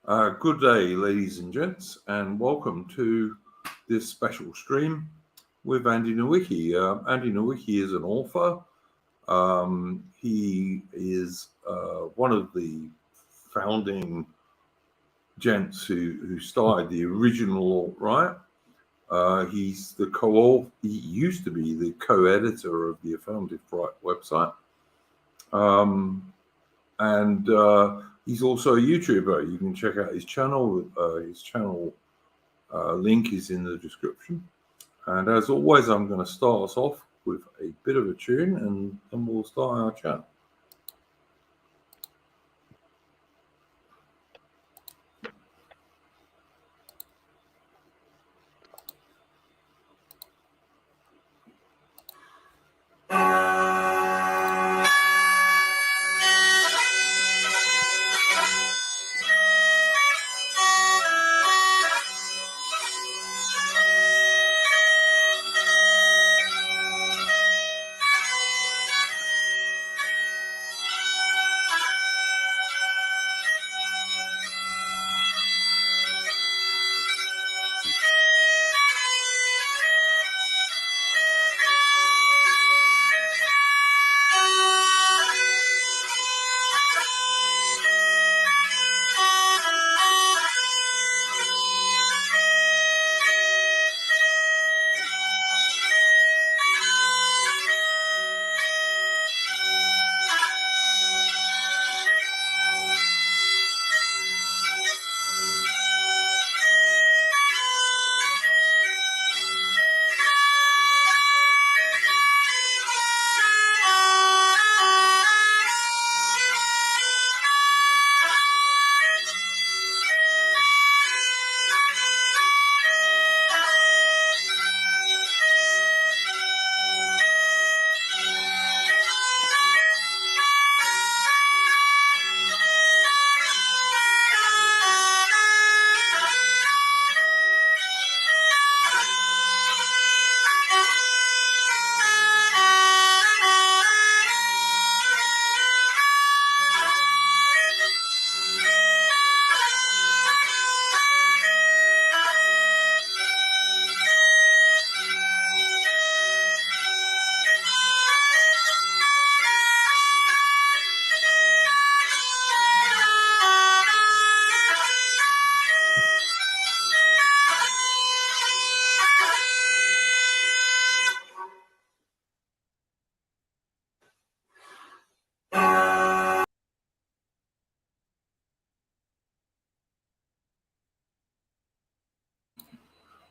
Good day, ladies and gents, and welcome to this special stream with Andy Nowicki. Andy Nowicki is an author. He is one of the founding gents who started the original alt-right. He's the he used to be the co-editor of the Affirmative Right website. He's also a YouTuber. You can check out his channel. His channel link is in the description. And as always, I'm going to start us off with a bit of a tune, and then we'll start our chat.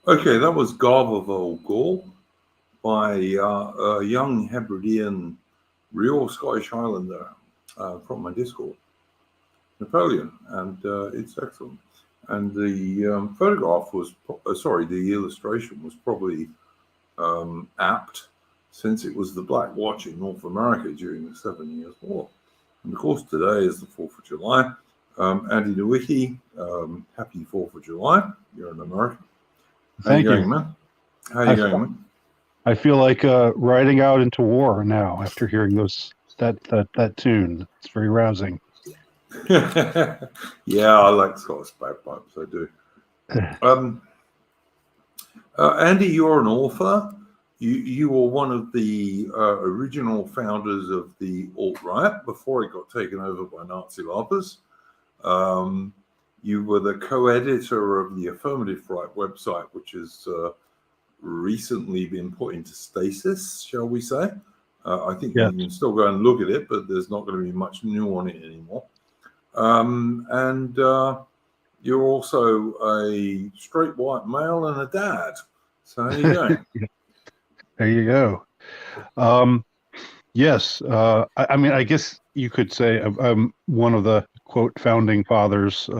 Okay, that was Garverville Gaul by a young Hebridean, real Scottish Highlander from my Discord, Napoleon, and it's excellent. And the photograph was, the illustration was probably apt, since it was the Black Watch in North America during the 7 Years' War. And of course, today is the 4th of July. Andy Nowicki, happy 4th of July. You're an American. Thank you. Man? How you going, man? I feel like riding out into war now after hearing that tune. It's very rousing. Yeah, I like Scottish bagpipes. I do. Andy, you're an author. You were one of the original founders of the alt-right before it got taken over by Nazi larpers. You were the co-editor of the Affirmative Right website, which has recently been put into stasis, shall we say. I think you can still go and look at it, but there's not going to be much new on it anymore. You're also a straight white male and a dad. So how are you going? There you go. Yes. I mean, I guess you could say I'm one of the, quote, founding fathers,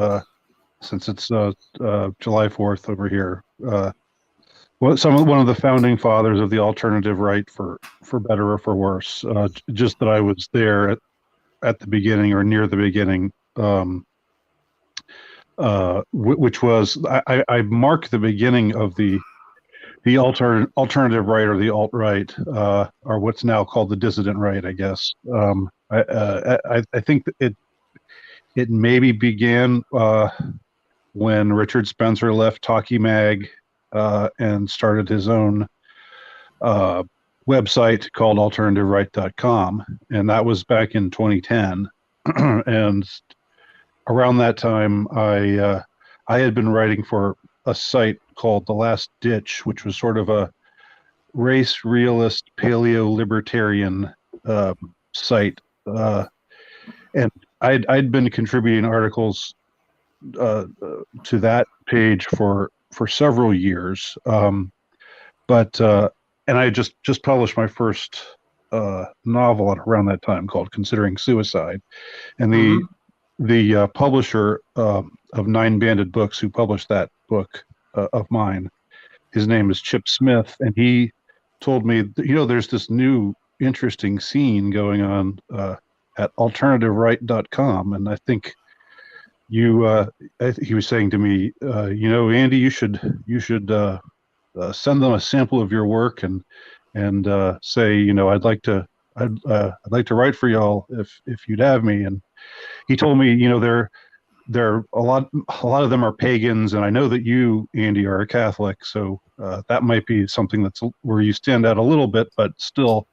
since it's July 4th over here. One of the founding fathers of the alternative right, for better or for worse. Just that I was there at the beginning, or near the beginning, which was I mark the beginning of the alternative right, or the alt-right, or what's now called the dissident right, I guess. I think that it maybe began when Richard Spencer left Talkie Mag and started his own website called alternativeright.com, and that was back in 2010. And around that time, I had been writing for a site called The Last Ditch, which was sort of a race realist paleo libertarian site, and I'd been contributing articles to that page for several years, but and I just published my first novel at around that time called Considering Suicide, and the publisher of Nine Banded Books, who published that book of mine, his name is Chip Smith, and he told me that, there's this new interesting scene going on at alternativeright.com, and I think he was saying to me, Andy, you should send them a sample of your work and say, I'd like to write for y'all if you'd have me. And he told me, they're a lot of them are pagans, and I know that you, Andy, are a Catholic, so that might be something that's where you stand out a little bit, but still,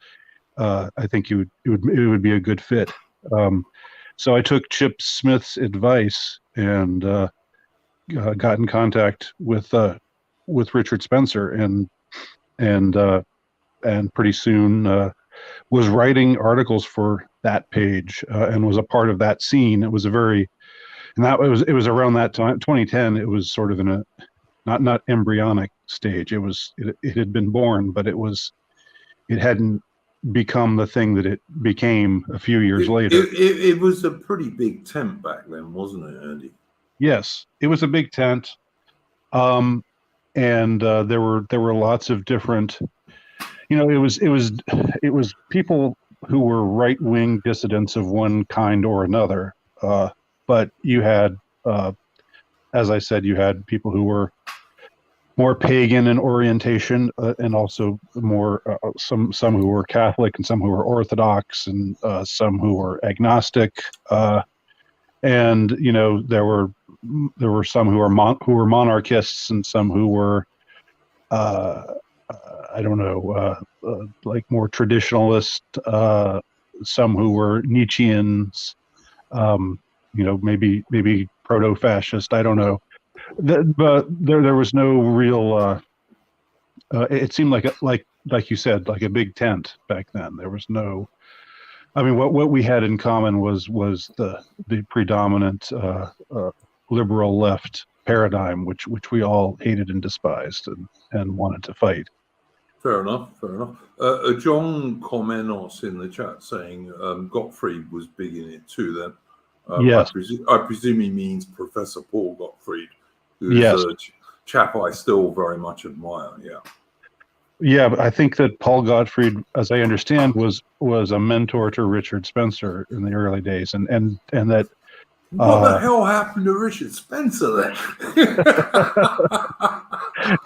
I think it would be a good fit. So I took Chip Smith's advice and got in contact with Richard Spencer, and pretty soon was writing articles for that page and was a part of that scene. It was it was around that time, 2010. It was sort of in a not embryonic stage. It had been born, but it hadn't become the thing that it became a few years later. It was a pretty big tent back then, wasn't it, Andy? Yes, it was a big tent, and there were lots of different. It was people who were right wing dissidents of one kind or another. But you had, as I said, you had people who were more pagan in orientation, and also more some who were Catholic, and some who were Orthodox, and some who were agnostic, and there were some who were monarchists, and some who were I don't know, like more traditionalist, some who were Nietzscheans, maybe proto-fascist. I don't know, but there was no real. It seemed like you said, like a big tent back then. There was no. I mean, what we had in common was the predominant liberal left paradigm, which we all hated and despised and wanted to fight. Fair enough. John Comenos in the chat saying Gottfried was big in it too. Then, yes, I presume he means Professor Paul Gottfried, who's yes. a chap I still very much admire. Yeah. Yeah, but I think that Paul Gottfried, as I understand, was a mentor to Richard Spencer in the early days, and that. What the hell happened to Richard Spencer then?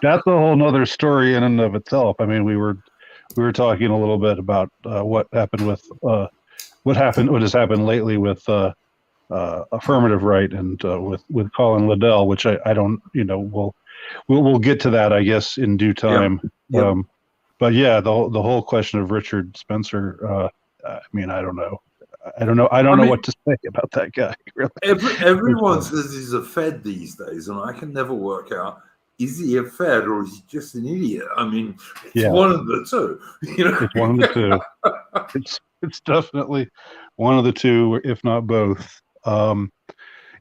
That's a whole nother story in and of itself. I mean, we were talking a little bit about what happened with what has happened lately with affirmative right and with Colin Liddell, which I don't, we'll get to that, I guess, in due time. Yep. But yeah, the whole question of Richard Spencer. I mean, I don't know. I don't know what to say about that guy. Really. Everyone says he's a Fed these days, and I can never work out, is he a Fed or is he just an idiot? I mean, it's one of the two. It's one of the two. It's definitely one of the two, if not both.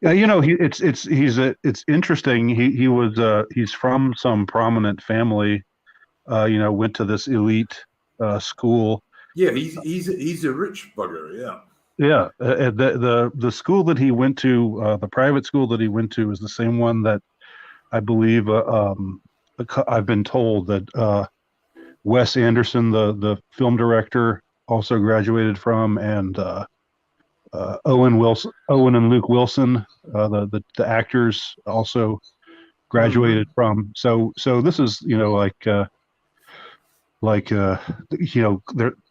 It's interesting. He's from some prominent family. Went to this elite school. Yeah, he's a rich bugger. Yeah. Yeah, the school that he went to, the private school that he went to, is the same one that I believe I've been told that Wes Anderson, the film director, also graduated from, and Owen and Luke Wilson, the actors, also graduated from. So this is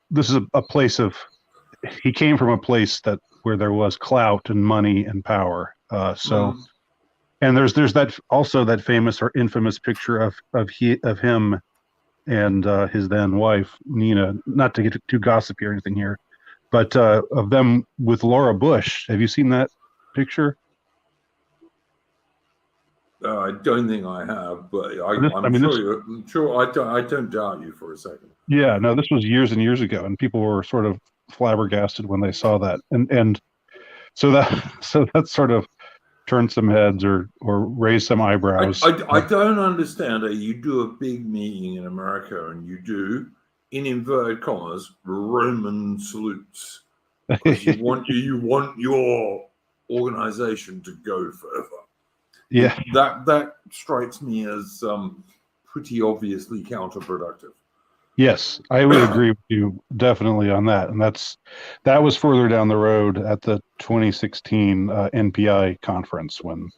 this is a place of. He came from a place where there was clout and money and power. And there's that also that famous or infamous picture of him and his then wife Nina. Not to get too gossipy or anything here, but of them with Laura Bush. Have you seen that picture? I don't think I have, but I'm This, sure I don't doubt you for a second. yeah, no, this was years and years ago, and people were sort of flabbergasted when they saw that, and so that sort of turned some heads or raised some eyebrows. I don't understand how you do a big meeting in America and you do, in inverted commas, Roman salutes because you want your organization to go further. Yeah, That strikes me as pretty obviously counterproductive. yes, I would agree with you definitely on that, and that was further down the road at the 2016 NPI conference when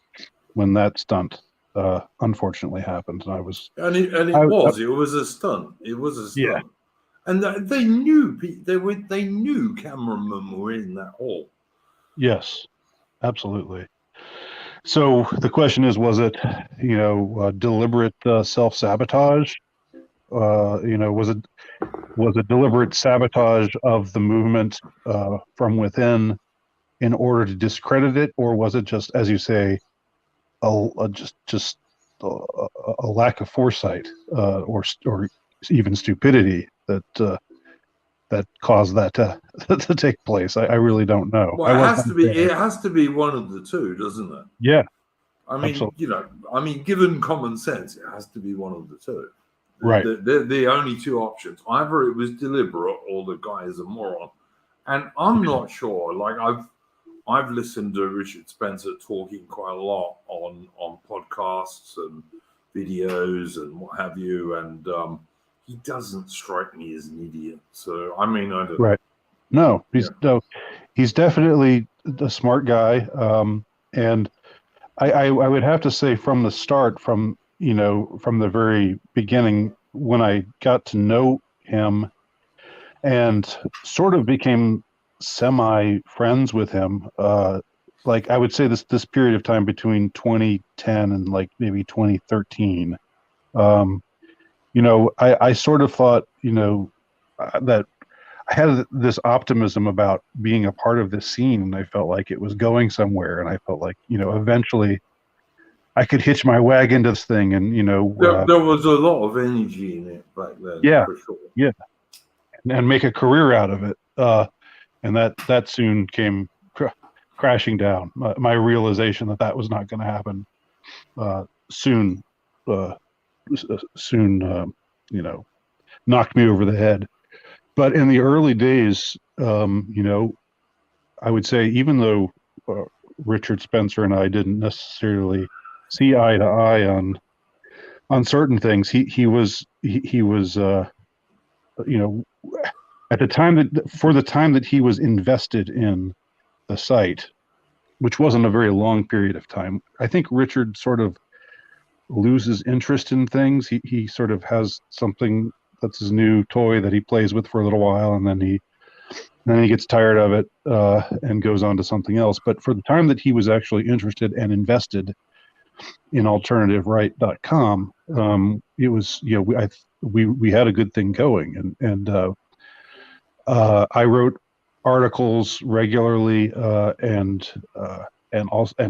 that stunt unfortunately happened, and it was a stunt. It was a stunt. Yeah. And they knew they knew cameramen were in that hall. Yes, absolutely. So the question is, was it, deliberate self-sabotage? Was it deliberate sabotage of the movement from within in order to discredit it, or was it just, as you say, just a lack of foresight or even stupidity that caused that to take place? I really don't know. Well, it has to be one of the two, doesn't it? Yeah. I mean, absolutely. Given common sense, it has to be one of the two. Right. They're the only two options. Either it was deliberate or the guy is a moron. And I'm not sure. Like I've listened to Richard Spencer talking quite a lot on podcasts and videos and what have you, and he doesn't strike me as an idiot. So I mean, I don't. Right. No, he's definitely a smart guy, and I would have to say from the start, from the very beginning, when I got to know him and sort of became semi friends with him, like I would say this period of time between 2010 and like maybe 2013, I sort of thought, that I had this optimism about being a part of this scene, and I felt like it was going somewhere, and I felt like, eventually I could hitch my wagon to this thing, and there was a lot of energy in it back then. Yeah, for sure. Yeah, and make a career out of it. And that soon came crashing down. My realization that was not going to happen soon, knocked me over the head. But in the early days, I would say, even though Richard Spencer and I didn't necessarily see eye to eye on certain things, he was at the time for the time that he was invested in the site, which wasn't a very long period of time. I think Richard sort of loses interest in things. He sort of has something that's his new toy that he plays with for a little while, and then he gets tired of it and goes on to something else. But for the time that he was actually interested and invested in alternativeright.com, it was, we had a good thing going, and I wrote articles regularly, and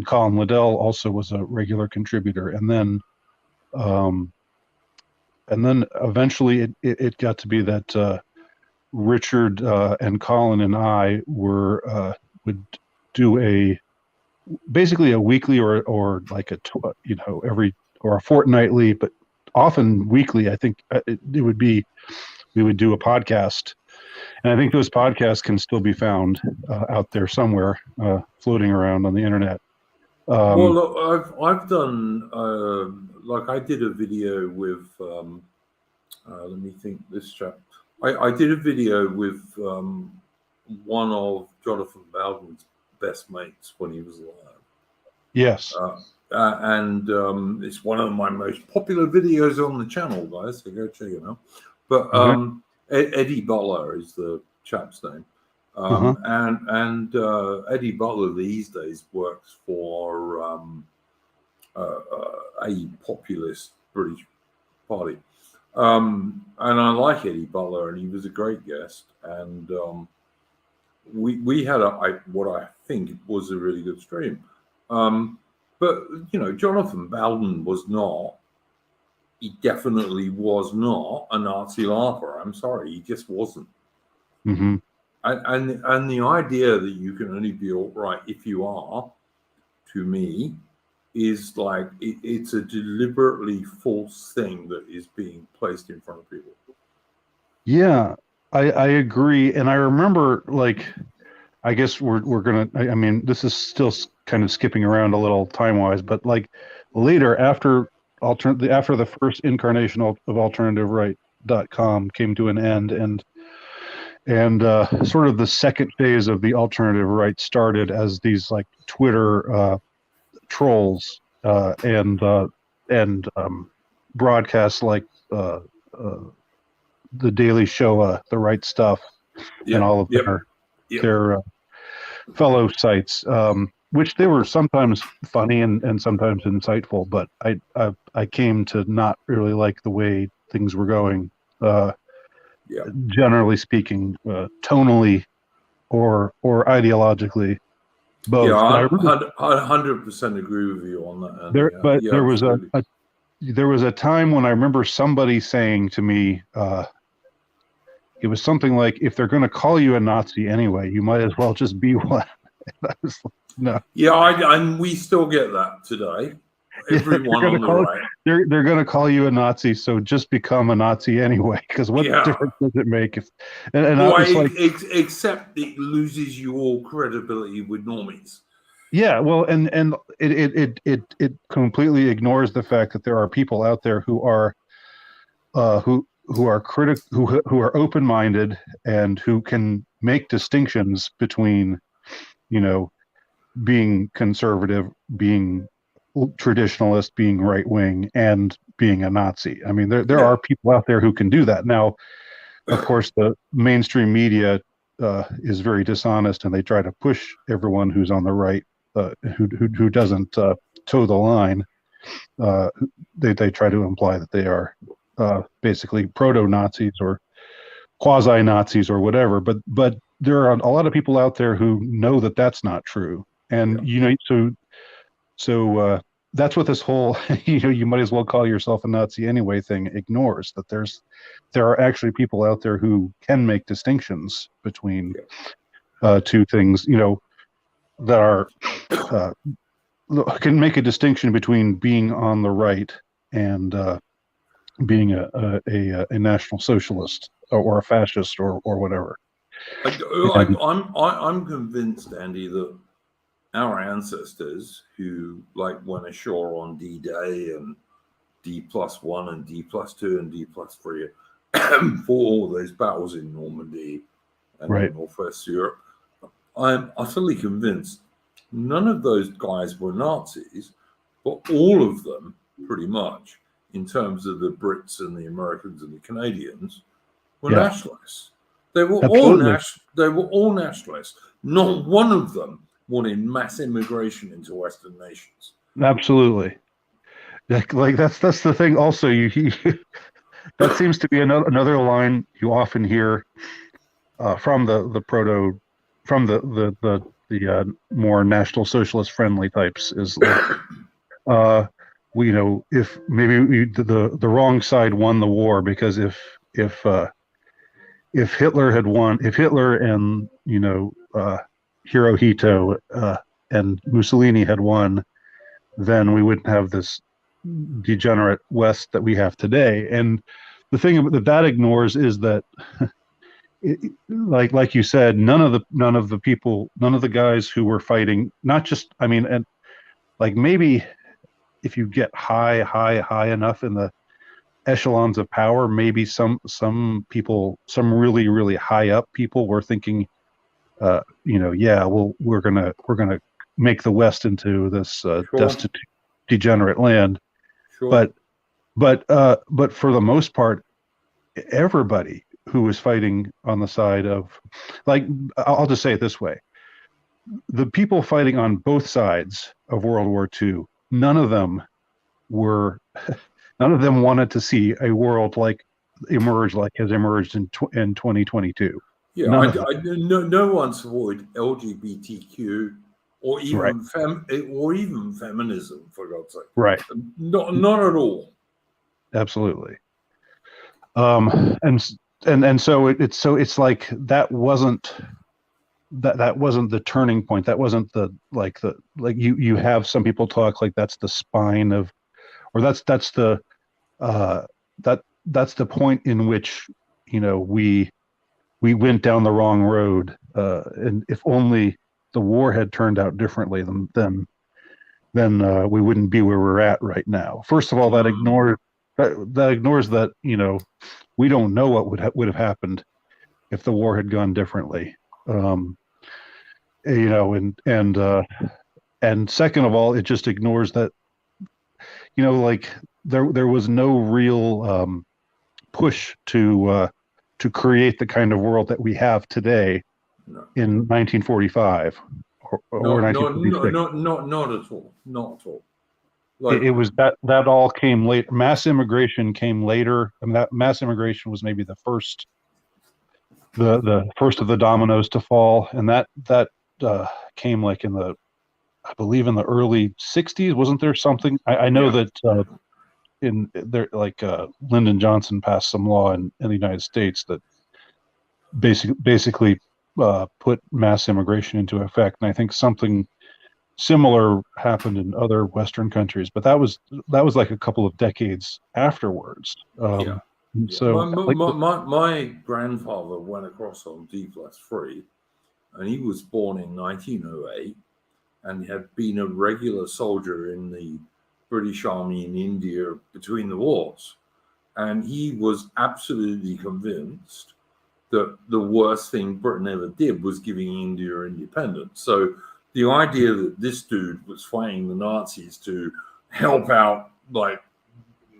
Colin Liddell also was a regular contributor, and then eventually it got to be that Richard and Colin and I would do basically a weekly or like every, or a fortnightly, but often weekly. I think it would be, we would do a podcast, and I think those podcasts can still be found out there somewhere, floating around on the internet. Well, look, I've done like I did a video with let me think, this chap. I did a video with one of Jonathan Bowden's best mates when he was alive. Yes. And it's one of my most popular videos on the channel, guys, so go check it out. But Eddie Butler is the chap's name. And Eddie Butler these days works for a populist British party. And I like Eddie Butler, and he was a great guest. And we had what I think was a really good stream. But Jonathan Bowden was not. He definitely was not a Nazi laugher. I'm sorry, he just wasn't. Mm-hmm. And the idea that you can only be alt-right if you are, to me, is like it's a deliberately false thing that is being placed in front of people. Yeah, I agree, and I remember, like, I guess we're gonna. I mean, this is still kind of skipping around a little time-wise, but like later after the first incarnation of AlternativeRight.com came to an end, and sort of the second phase of the alternative right started as these like Twitter trolls and broadcasts like the Daily Show, The Right Stuff, and all of their fellow sites, which they were sometimes funny and sometimes insightful, but I came to not really like the way things were going. Generally speaking, tonally or ideologically, both. Yeah, I 100% agree with you on that. There was a time when I remember somebody saying to me, it was something like, if they're going to call you a Nazi anyway, you might as well just be one. I was like, no. Yeah, and we still get that today. Everyone on the right. They're going to call you a Nazi, so just become a Nazi anyway. Because what difference does it make? Except it loses you all credibility with normies. Yeah, well, and it completely ignores the fact that there are people out there who are who are open-minded and who can make distinctions between, being conservative, being traditionalist, being right-wing, and being a Nazi. I mean, there are people out there who can do that. Now, of course, the mainstream media is very dishonest, and they try to push everyone who's on the right, who doesn't toe the line. They try to imply that they are basically proto-Nazis or quasi-Nazis or whatever. But there are a lot of people out there who know that that's not true, and so that's what this whole you might as well call yourself a Nazi anyway thing ignores. That there are actually people out there who can make distinctions between two things, that are can make a distinction between being on the right and being a National Socialist or a fascist or whatever. I'm convinced, Andy, that our ancestors who went ashore on D-Day and D+1 and D+2 and D+3 for all those battles in Normandy and in Northwest Europe, I'm utterly convinced none of those guys were Nazis, but all of them, pretty much, in terms of the Brits and the Americans and the Canadians, were nationalists. They were all nationalists. Not one of them wanted mass immigration into Western nations. Absolutely. Like that's the thing. Also, that seems to be another line you often hear from the more National Socialist friendly types is like, if maybe the wrong side won the war, because if Hitler had won, if Hitler and Hirohito and Mussolini had won, then we wouldn't have this degenerate West that we have today. And the thing that ignores is that, like you said, none of the guys who were fighting, not just, I mean, and like maybe if you get high enough in the echelons of power, maybe some people, some really, really high up people were thinking, we're gonna make the West into this destitute, degenerate land. Sure. But for the most part, everybody who was fighting on the side of, like, I'll just say it this way: the people fighting on both sides of World War II none of them were, none of them wanted to see a world like has emerged in 2022. Yeah, None of them. no one supported LGBTQ or Right. even feminism, for God's sake. Right. Not at all. Absolutely. And so it's like that wasn't the turning point. That wasn't the you have some people talk like that's the spine of, or that's the uh that's the point in which we went down the wrong road, and if only the war had turned out differently, then we wouldn't be where we're at right now. First of all, that ignores that we don't know what would have happened if the war had gone differently. um and second of all, it just ignores that like there was no real push to create the kind of world that we have today No. in 1945 or 1946. Not at all. Not at all. Like, It was that all came late. Mass immigration came later. I mean, that mass immigration was maybe the first of the dominoes to fall, and that came like I believe in the early 60s. Wasn't there something? I know yeah. that in there, like Lyndon Johnson passed some law in the United States that basically put mass immigration into effect, and I think something similar happened in other Western countries, but that was like a couple of decades afterwards. Yeah. So my grandfather went across on D+3, and he was born in 1908 and had been a regular soldier in the British Army in India between the wars. And he was absolutely convinced that the worst thing Britain ever did was giving India independence. So the idea that this dude was fighting the Nazis to help out like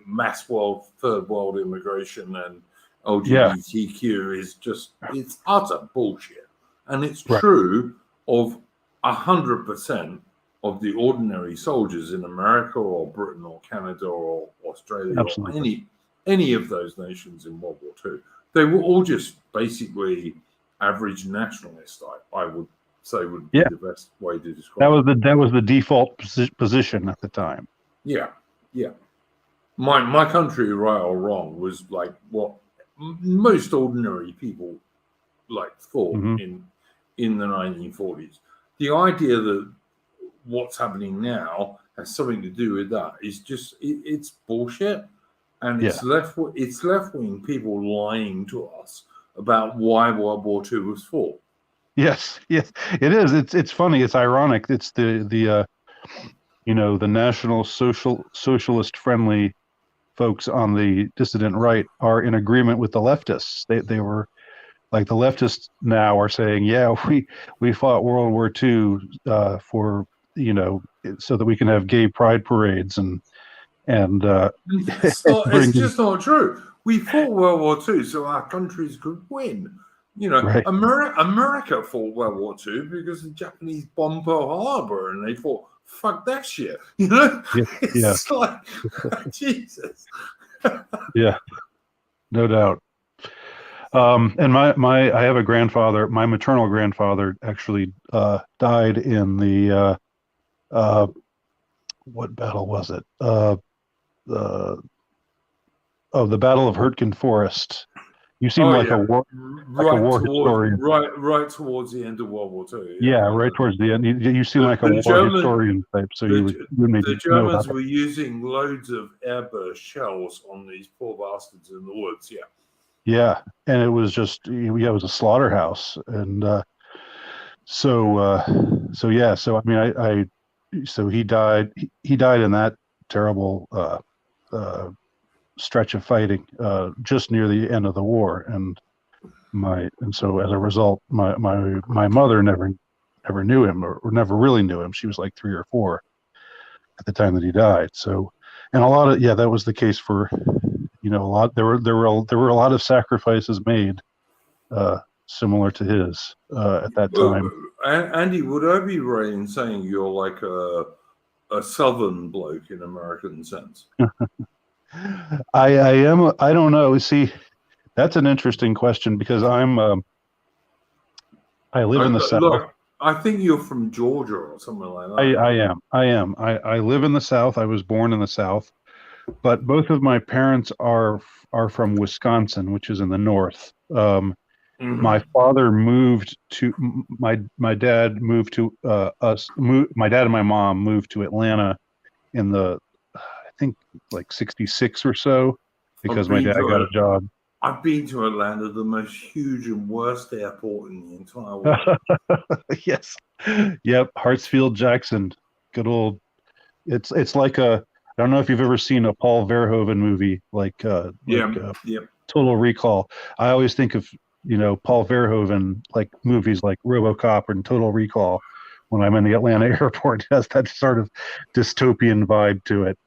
mass third world immigration and LGBTQ is just, it's utter bullshit. And it's true of 100% of the ordinary soldiers in America or Britain or Canada or Australia Absolutely. or any of those nations in World War II. They were all just basically average nationalists, I would say would be the best way to describe it. That was the default position at the time. Yeah. My country, right or wrong, was like what most ordinary people like thought in the 1940s. The idea that what's happening now has something to do with that is just it's bullshit, and it's left wing people lying to us about why World War II was fought. Yes, it is. It's funny. It's ironic. It's the National Socialist friendly folks on the dissident right are in agreement with the leftists. They were like, the leftists now are saying, yeah, we fought World War II for so that we can have gay pride parades and it's just not true. We fought World War II so our countries could win. Right. America fought World War II because the Japanese bombed Pearl Harbor, and they thought, fuck that shit. It's like, Jesus. Yeah, no doubt. And I have a grandfather. My maternal grandfather actually died in the what battle was it? The Battle of Hurtgen Forest. You seem like a war historian. Right towards the end of World War II. Yeah, right towards the end. You seem like a war historian type. So the Germans were using loads of airburst shells on these poor bastards in the woods. Yeah. Yeah, and it was just it was a slaughterhouse, and so I mean so he died. He died in that terrible stretch of fighting just near the end of the war, and so as a result, my mother never knew him or never really knew him. She was like 3 or 4 at the time that he died. So, and a lot of that was the case for a lot. There were a lot of sacrifices made similar to his at that time. Andy, would I be right in saying you're like a a Southern bloke in American sense. I am. I don't know. See, that's an interesting question because I live in the South. Look, I think you're from Georgia or somewhere like that. I am. I am. I live in the South. I was born in the South, but both of my parents are from Wisconsin, which is in the North. My father moved to my dad moved to my dad and my mom moved to Atlanta in the I think like 66 or so because my dad got a job. I've been to Atlanta, the most huge and worst airport in the entire world. Yes. Yep. Hartsfield Jackson. Good old. It's like a. I don't know if you've ever seen a Paul Verhoeven movie like Total Recall. I always think of Paul Verhoeven like movies like RoboCop and Total Recall when I'm in the Atlanta airport. It has that sort of dystopian vibe to it.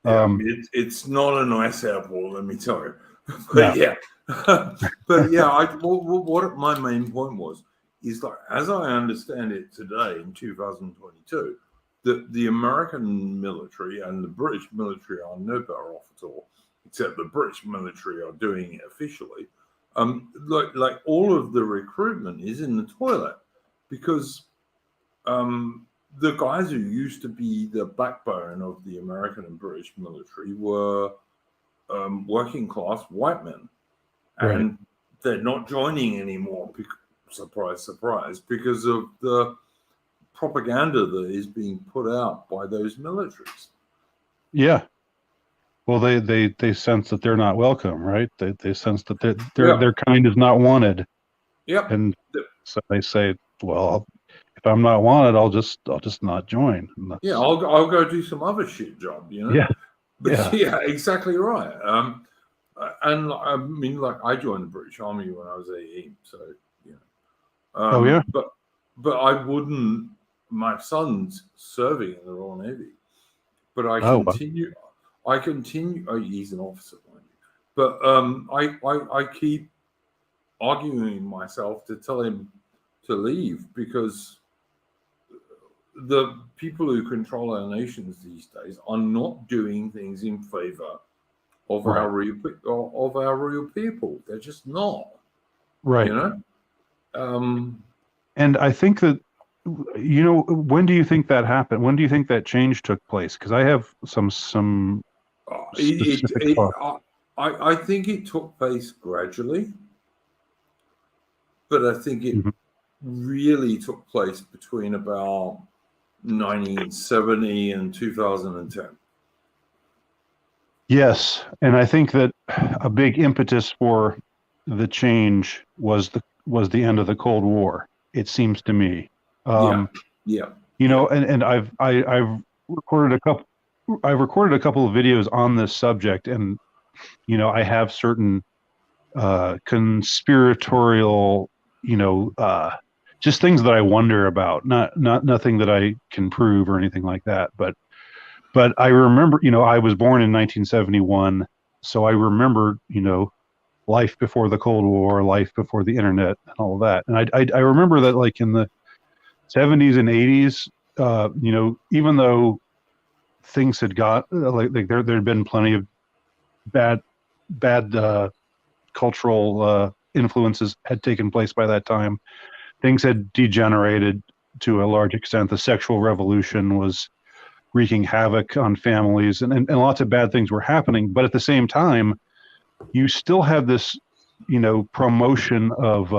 It's not a nice airport, let me tell you. But yeah, but yeah, what my main point was is that as I understand it today in 2022, the American military and the British military are no better off at all, except the British military are doing it officially. Like all of the recruitment is in the toilet because the guys who used to be the backbone of the American and British military were working class white men, and Right. they're not joining anymore. Surprise, surprise, because of the propaganda that is being put out by those militaries. Yeah. Well, they sense that they're not welcome, right? They sense that their kind is not wanted. Yep. And so they say, well, if I'm not wanted, I'll just not join. Yeah, I'll go do some other shit job, Yeah. But yeah, exactly right. And I mean, like I joined the British Army when I was 18, so Oh yeah. But I wouldn't. My son's serving in the Royal Navy, but I continue. Wow. I continue. Oh, he's an officer, but I keep arguing myself to tell him to leave because the people who control our nations these days are not doing things in favor of our real people. They're just not. Right. And I think that when do you think that happened? When do you think that change took place? Because I have some specific thoughts. I think it took place gradually, but I think it really took place between about 1970 and 2010. Yes, and I think that a big impetus for the change was the end of the Cold War. It seems to me. And I've recorded a couple. I've recorded a couple of videos on this subject, and I have certain conspiratorial, just things that I wonder about. Nothing that I can prove or anything like that. But I remember, I was born in 1971, so I remember, life before the Cold War, life before the internet, and all of that. And I remember that, like in the 70s and 80s, even though things had got like there had been plenty of bad cultural influences had taken place by that time. Things had degenerated to a large extent. The sexual revolution was wreaking havoc on families, and lots of bad things were happening. But at the same time, you still have this, promotion of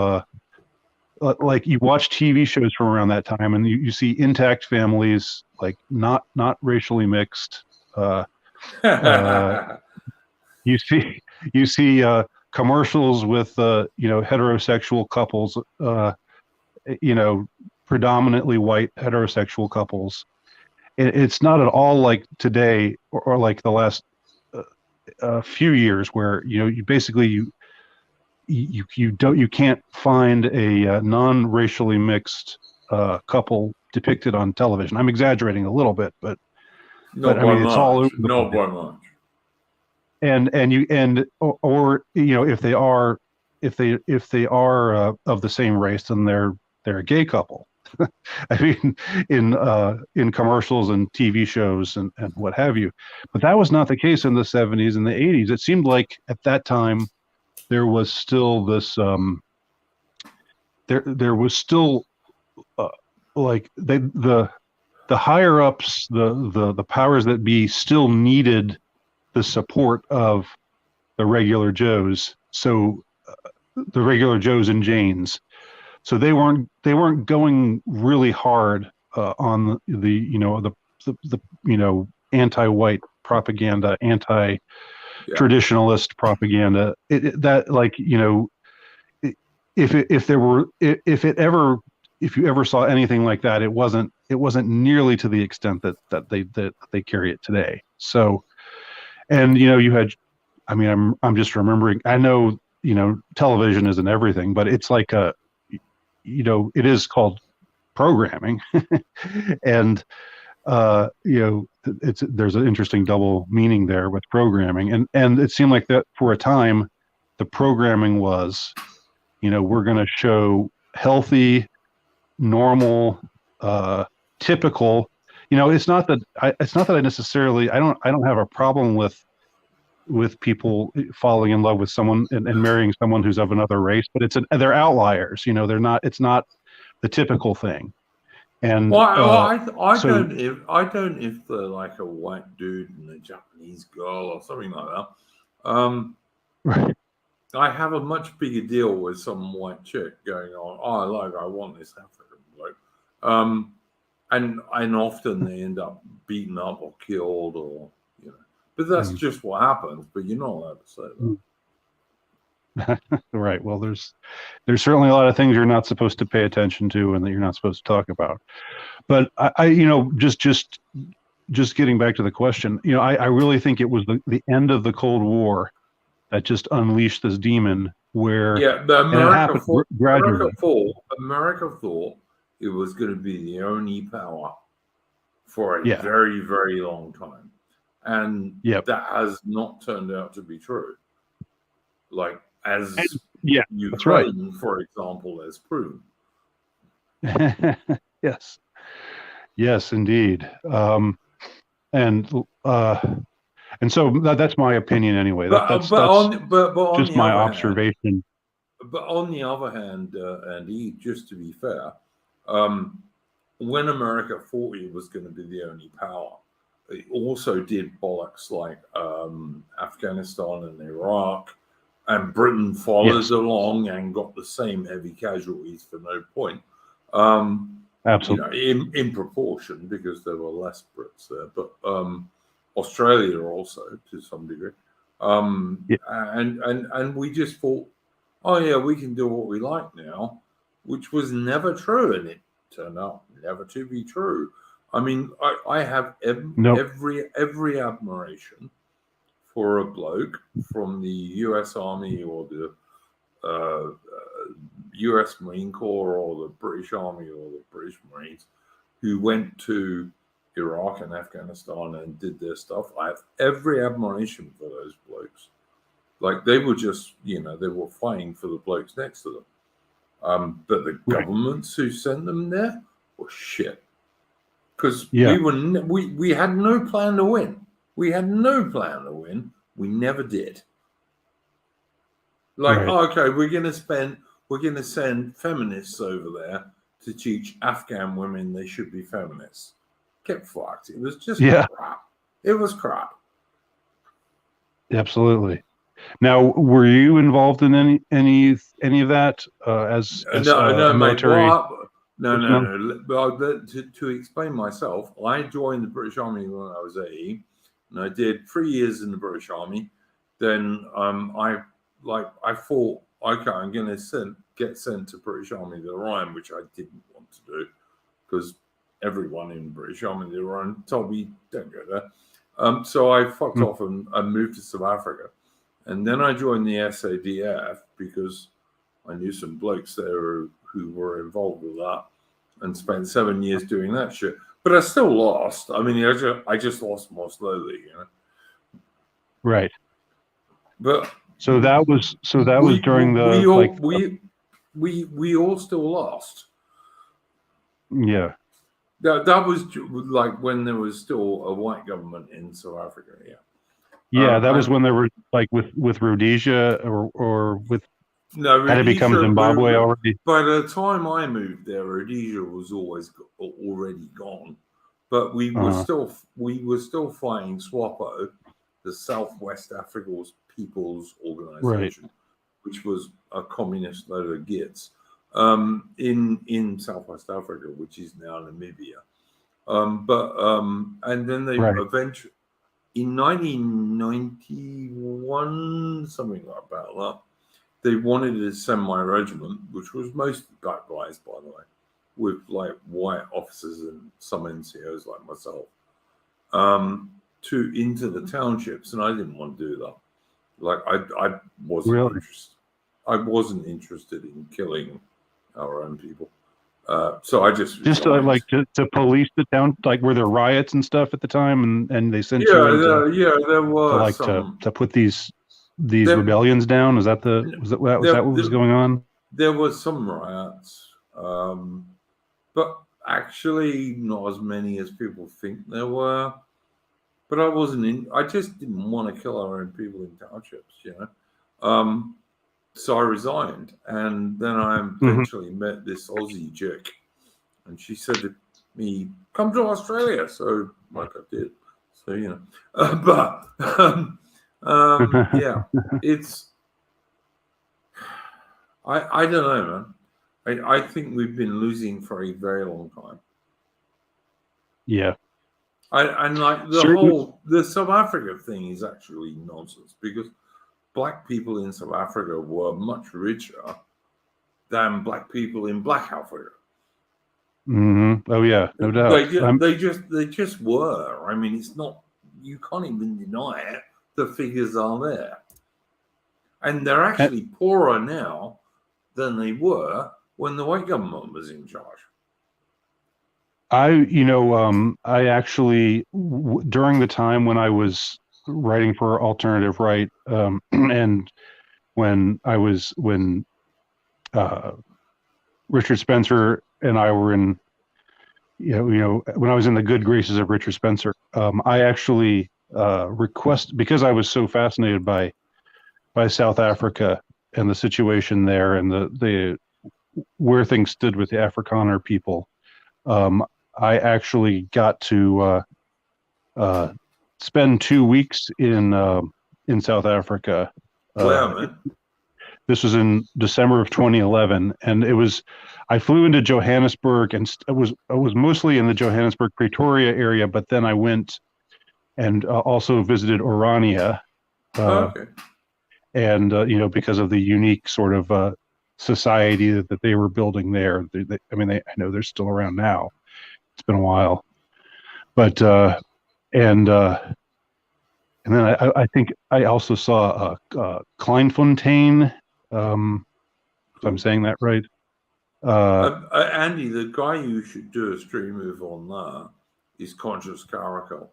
like you watch TV shows from around that time, and you see intact families, like not racially mixed. You see commercials with heterosexual couples, predominantly white heterosexual couples. It's not at all like today or like the last few years where you basically you can't find a non-racially mixed couple depicted on television. I'm exaggerating a little bit, but I mean it's all over the place. By much. And if they are of the same race, then they're a gay couple. I mean, in commercials and TV shows and what have you. But that was not the case in the 70s and the 80s. It seemed like at that time there was still this there was still uh, like the higher ups, the powers that be still needed the support of the regular Joes. So the regular Joes and Janes. So they weren't going really hard on the anti-white propaganda, Yeah. anti-traditionalist propaganda. That like if there were if you ever saw anything like that, it wasn't nearly to the extent that they carry it today. So, and you had, I mean, I'm just remembering. I know television isn't everything, but it's like it is called programming, and there's an interesting double meaning there with programming, and it seemed like that for a time, the programming was, we're going to show healthy, normal, typical. It's not that I necessarily I don't have a problem with people falling in love with someone and marrying someone who's of another race, but they're outliers. They're not. It's not the typical thing. And I so don't if they're like a white dude and a Japanese girl or something like that. right. I have a much bigger deal with some white chick going on. Oh, I want this African bloke, and often they end up beaten up or killed or But that's just what happens. But you're not allowed to say that. Right. Well, there's certainly a lot of things you're not supposed to pay attention to and that you're not supposed to talk about. But I just getting back to the question, I really think it was the end of the Cold War that just unleashed this demon where America gradually. America thought it was going to be the only power for a Yeah. very, very long time. And that has not turned out to be true. Like, as Ukraine, that's right. for example, has proven. Yes, indeed. And so that's my opinion anyway. That's just my observation. But on the other hand, Andy, just to be fair, when America thought it was going to be the only power, it also did bollocks like Afghanistan and Iraq, and Britain followed along and got the same heavy casualties for no point. Absolutely. In proportion, because there were less Brits there, but Australia also to some degree. And we just thought, oh yeah, we can do what we like now, which was never true, and it turned out never to be true. I mean, I have every admiration for a bloke from the U.S. Army or the U.S. Marine Corps or the British Army or the British Marines who went to Iraq and Afghanistan and did their stuff. I have every admiration for those blokes. Like, they were just, they were fighting for the blokes next to them. But the governments who sent them there were shit. Because we had no plan to win. We had no plan to win. We never did. Like, okay, we're going to send feminists over there to teach Afghan women they should be feminists. Get fucked. It was just crap. It was crap. Absolutely. Now, were you involved in any of that as no, military? No. Well, to explain myself, I joined the British Army when I was 18, and I did 3 years in the British Army. Then I thought, okay, I'm going to get sent to British Army the Rhine, which I didn't want to do because everyone in the British Army the Rhine told me don't go there. So I fucked off and moved to South Africa. And then I joined the SADF because I knew some blokes there who were involved with that and spent 7 years doing that shit. But I still lost. I mean, I just lost more slowly, Right. But so that was during we all still lost. Yeah. That was like when there was still a white government in South Africa. Yeah. Yeah, that was And when they were like with Rhodesia or with no, had it become Rhodesia. Zimbabwe already? By the time I moved there, Rhodesia was already gone. But we were Uh-huh. still fighting SWAPO, the Southwest African People's Right. Organization, which was a communist load of gits in Southwest Africa, which is now Namibia. And then they Right. eventually in 1991, something like that, they wanted to send my regiment, which was mostly black guys, by the way, with like white officers and some NCOs like myself, to into the townships, and I didn't want to do that. Like I wasn't Really? interested. I wasn't interested in killing our own people. So I just Just to, resigned. like to police the town, like were there riots and stuff at the time, and they sent you in There were some. to put these rebellions down? Was that There, what was there, going on? there were some riots, but actually not as many as people think there were. But I wasn't in. I just didn't want to kill our own people in townships, So I resigned, and then I Mhm. eventually met this Aussie chick, and she said to me, "Come to Australia." So, like I did. So but yeah, it's. I don't know, man. I think we've been losing for a very long time. Yeah. And like Certain. the South Africa thing is actually nonsense because black people in South Africa were much richer than black people in Black Africa. Mm-hmm. Oh yeah, no doubt. They just were. I mean, it's not. You can't even deny it. The figures are there, and they're actually poorer now than they were when the white government was in charge. I actually during the time when I was writing for Alternative Right, and when uh, Richard Spencer and I were in, when I was in the good graces of Richard Spencer, I actually because I was so fascinated by South Africa and the situation there and the where things stood with the Afrikaner people. I actually got to spend 2 weeks in South Africa. Wow, man. This was in December of 2011, and I flew into Johannesburg, and I was mostly in the Johannesburg Pretoria area, but then I went and also visited Orania, Okay. and because of the unique sort of society that they were building there. I know they're still around now. It's been a while, but and then I think I also saw Kleinfontein. If I'm saying that right. Andy, the guy you should do a stream with on that is Conscious Caracal.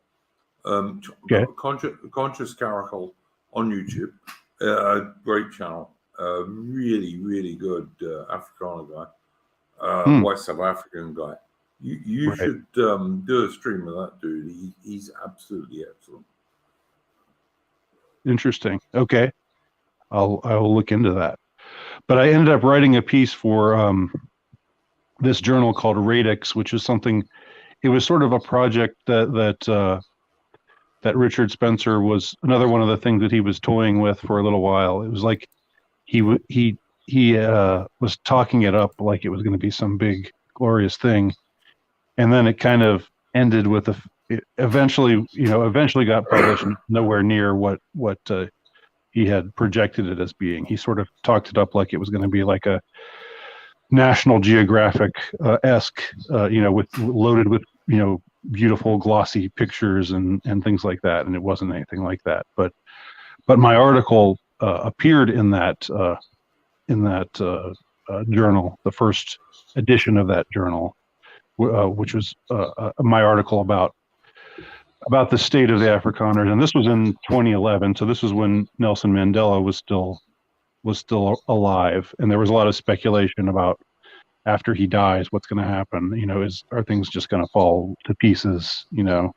Okay. Conscious Caracal on YouTube. Great channel. Really, really good Afrikaner guy. White South African guy. You Right. should do a stream of that dude. He's absolutely excellent. Interesting. Okay. I will look into that. But I ended up writing a piece for this journal called Radix, which is something. It was sort of a project that Richard Spencer was another one of the things that he was toying with for a little while. It was like he was talking it up like it was going to be some big glorious thing, and then it kind of ended with it eventually got published, nowhere near what he had projected it as being. He sort of talked it up like it was going to be like a National Geographic esque, loaded with beautiful glossy pictures and things like that, and it wasn't anything like that. But my article appeared in that journal, the first edition of that journal, which was my article about the state of the Afrikaners, and this was in 2011. So this was when Nelson Mandela was still alive, and there was a lot of speculation about after he dies, what's going to happen? Are things just going to fall to pieces? Well,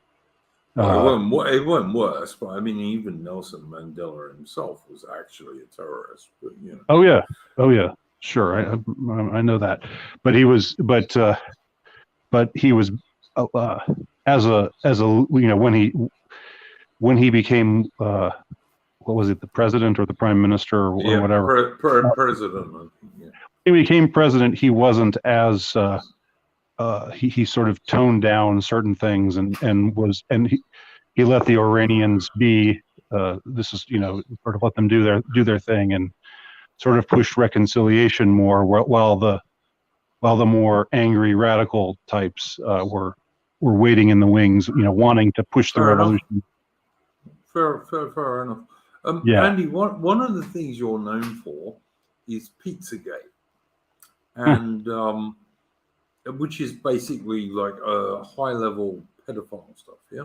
it wasn't worse, but I mean, even Nelson Mandela himself was actually a terrorist. But Oh yeah, sure. I know that, but he was as a when he became what was it, the president or the prime minister or whatever. President. Yeah. He became president. He wasn't as he sort of toned down certain things and he let the Iranians be. This is sort of let them do their thing and sort of pushed reconciliation more, while the more angry radical types were waiting in the wings, wanting to push the revolution. Fair enough. Yeah. Andy, one of the things you're known for is Pizzagate, and which is basically like a high-level pedophile stuff. Yeah.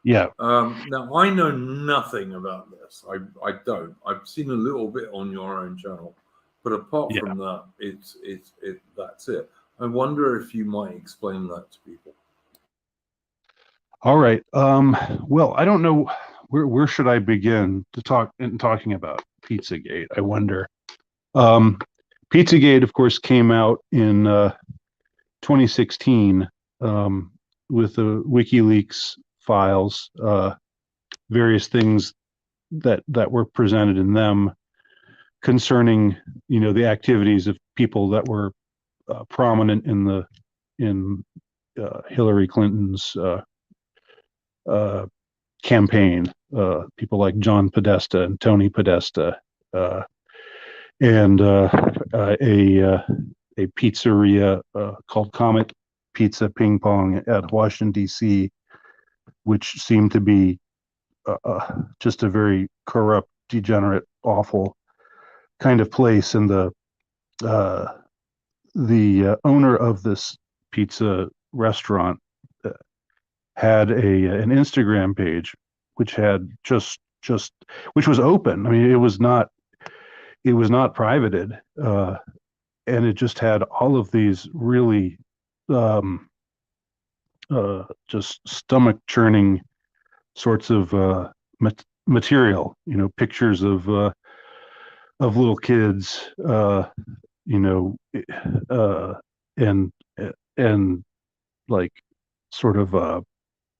Yeah. Now I know nothing about this. I don't. I've seen a little bit on your own channel, but apart from that, that's it. I wonder if you might explain that to people. All right. Well, I don't know where should I begin talking about Pizzagate. I wonder. Pizzagate, of course, came out in 2016 with the WikiLeaks files, various things that were presented in them concerning the activities of people that were prominent in Hillary Clinton's campaign, people like John Podesta and Tony Podesta, and a pizzeria called Comet Pizza Ping Pong at Washington, D.C., which seemed to be just a very corrupt, degenerate, awful kind of place. And the owner of this pizza restaurant had an Instagram page, which had which was open. I mean, it was not privated, and it just had all of these really just stomach churning sorts of material, pictures of little kids, and like sort of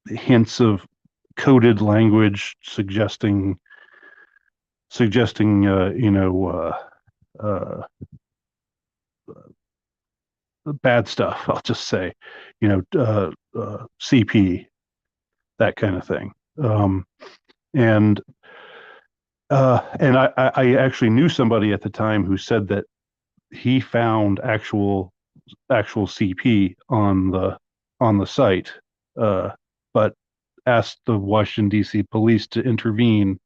hints of coded language suggesting bad stuff. I'll just say, CP, that kind of thing. And I actually knew somebody at the time who said that he found actual CP on the site, but asked the Washington D.C. police to intervene,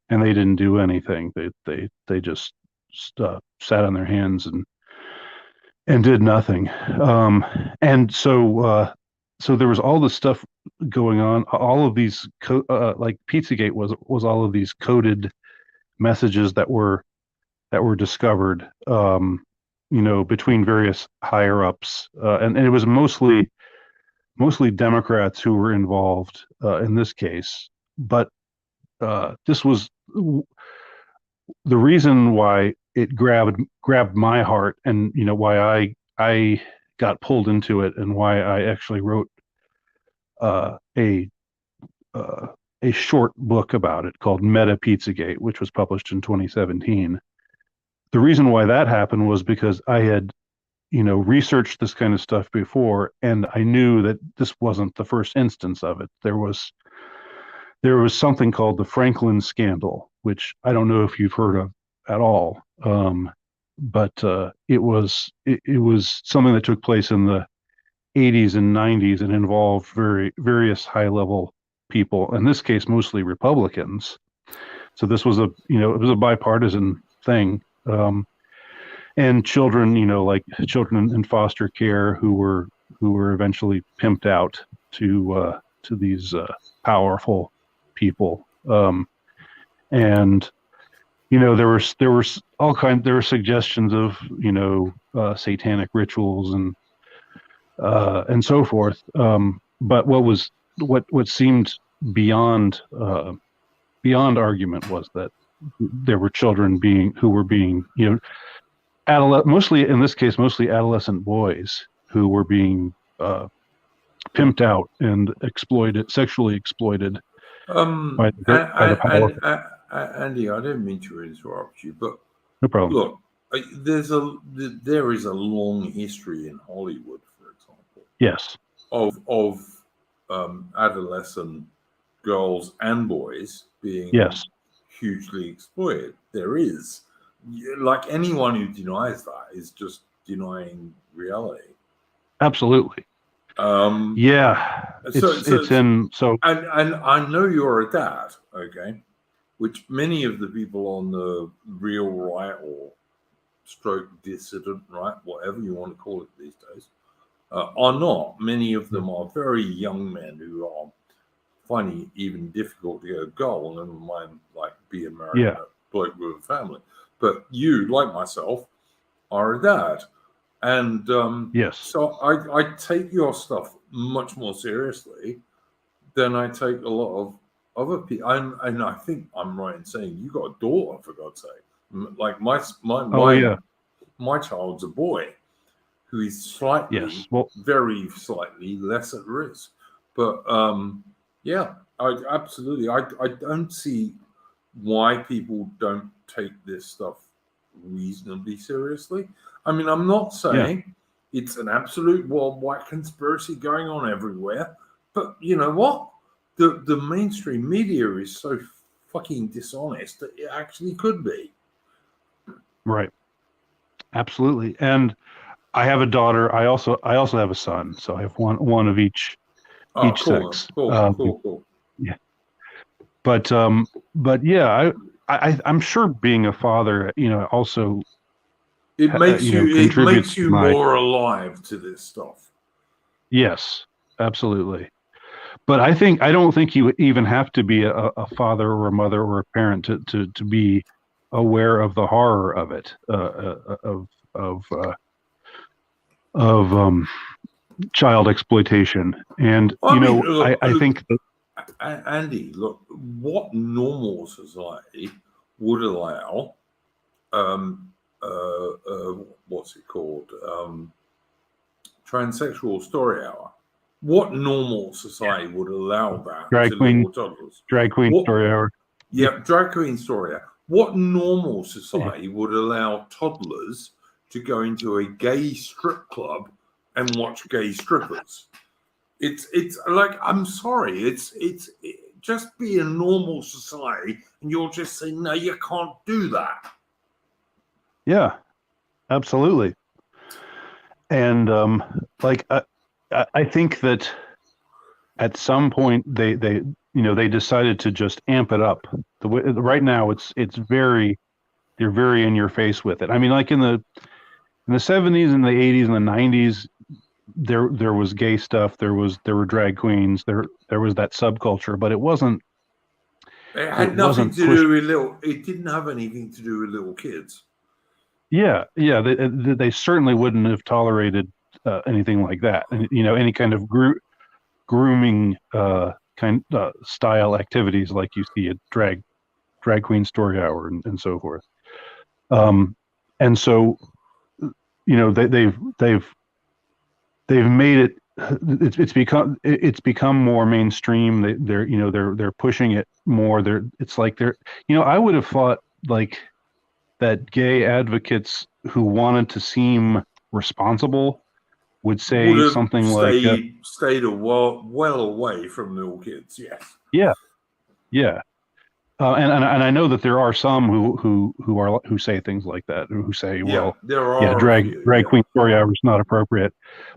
and they didn't do anything. They just sat on their hands and did nothing. And so there was all this stuff going on. All of these like Pizzagate was all of these coded messages that were discovered, between various higher ups, and it was mostly Democrats who were involved in this case. But this was the reason why it grabbed my heart, and why I got pulled into it, and why I actually wrote a short book about it called Meta Pizzagate, which was published in 2017. The reason why that happened was because I had researched this kind of stuff before, and I knew that this wasn't the first instance of it. There was something called the Franklin scandal, which I don't know if you've heard of at all, but it was something that took place in the 80s and 90s and involved various high-level people, in this case mostly Republicans. So this was it was a bipartisan thing, and children, like children in foster care who were eventually pimped out to these powerful people, and there were all kinds. There were suggestions of satanic rituals and so forth. But what seemed beyond beyond argument was that there were children who were being mostly in this case mostly adolescent boys who were being pimped out and sexually exploited by the powerful. Andy, I don't mean to interrupt you, but No problem. look, there is a long history in Hollywood, for example, Yes. of adolescent girls and boys being Yes. hugely exploited. There is, like, anyone who denies that is just denying reality. Absolutely. Yeah. And I know you're a dad, okay, which many of the people on the real right or stroke dissident right, whatever you want to call it these days, are not. Many of them are very young men who are finding it even difficult to get a girl, never mind like be a married bloke with a family. But you, like myself, are a dad. And yes. So I take your stuff much more seriously than I take a lot of other people. And I think I'm right in saying you got a daughter, for God's sake. Like my child's a boy who is slightly, very slightly less at risk. But I don't see why people don't take this stuff reasonably seriously. I mean, I'm not saying it's an absolute worldwide conspiracy going on everywhere, but you know what? The mainstream media is so fucking dishonest that it actually could be. Right. Absolutely. And I have a daughter. I also have a son, so I have one of each sex. Cool. Yeah. But yeah, I'm sure being a father, also it makes you more alive to this stuff. Yes, absolutely. But I don't think you even have to be a father or a mother or a parent to be aware of the horror of it, of child exploitation. And I think that, Andy, look, what normal society would allow what's it called, transsexual story hour? What normal society would allow that? Drag queen story hour. Yeah, drag queen story hour. What normal society would allow toddlers to go into a gay strip club and watch gay strippers? It's like, I'm sorry, it's just be a normal society, and you'll just say, no, you can't do that. Yeah, absolutely. And I think that at some point they decided to just amp it up. Right now they're very in your face with it. I mean, like in the 70s and the 80s and the 90s, there was gay stuff. There were drag queens. There was that subculture, but it wasn't. It had nothing to do with little. It didn't have anything to do with little kids. Yeah. They certainly wouldn't have tolerated anything like that. And any kind of grooming style activities like you see at drag queen story hour and so forth. And so they've made it. It's become more mainstream. They're pushing it more. I would have thought like that gay advocates who wanted to seem responsible would say something stayed well away from little kids. Yes. Yeah. And I know that there are some who say things like that, who say, drag queen story hour is not appropriate.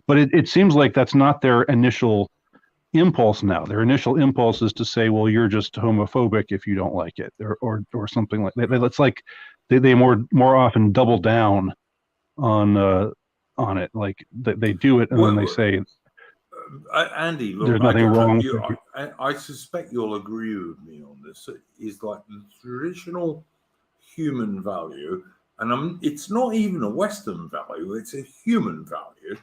But it seems like that's not their initial impulse now. Their initial impulse is to say, well, you're just homophobic if you don't like it, or something like that. It's like they more often double down on it, like they do it and then they say, Andy, look, there's nothing wrong. I suspect you'll agree with me on this. Is like the traditional human value, and it's not even a Western value, it's a human value,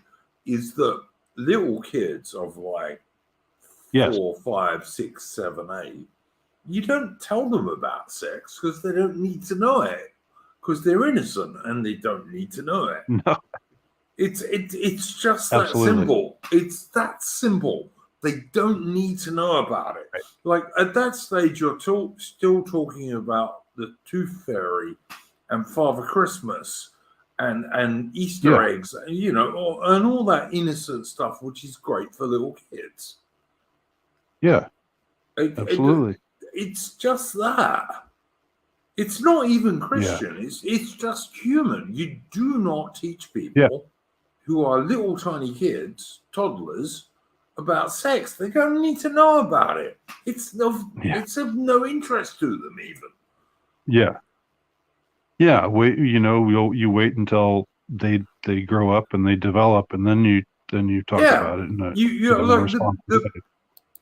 is that little kids of like Yes. 4, 5, 6, 7, 8, you don't tell them about sex because they don't need to know it, because they're innocent and they don't need to know it. No. It's just that Absolutely. simple. It's that simple. They don't need to know about it. Right. Like at that stage, you're still talking about the Tooth Fairy and Father Christmas and Easter eggs, and all that innocent stuff, which is great for little kids. Yeah, absolutely. It's just that. It's not even Christian. It's just human. You do not teach people who are little tiny kids, toddlers, about sex. They don't need to know about it. It's of no interest to them even. Yeah. Wait, you wait until they grow up and they develop, and then you talk about it.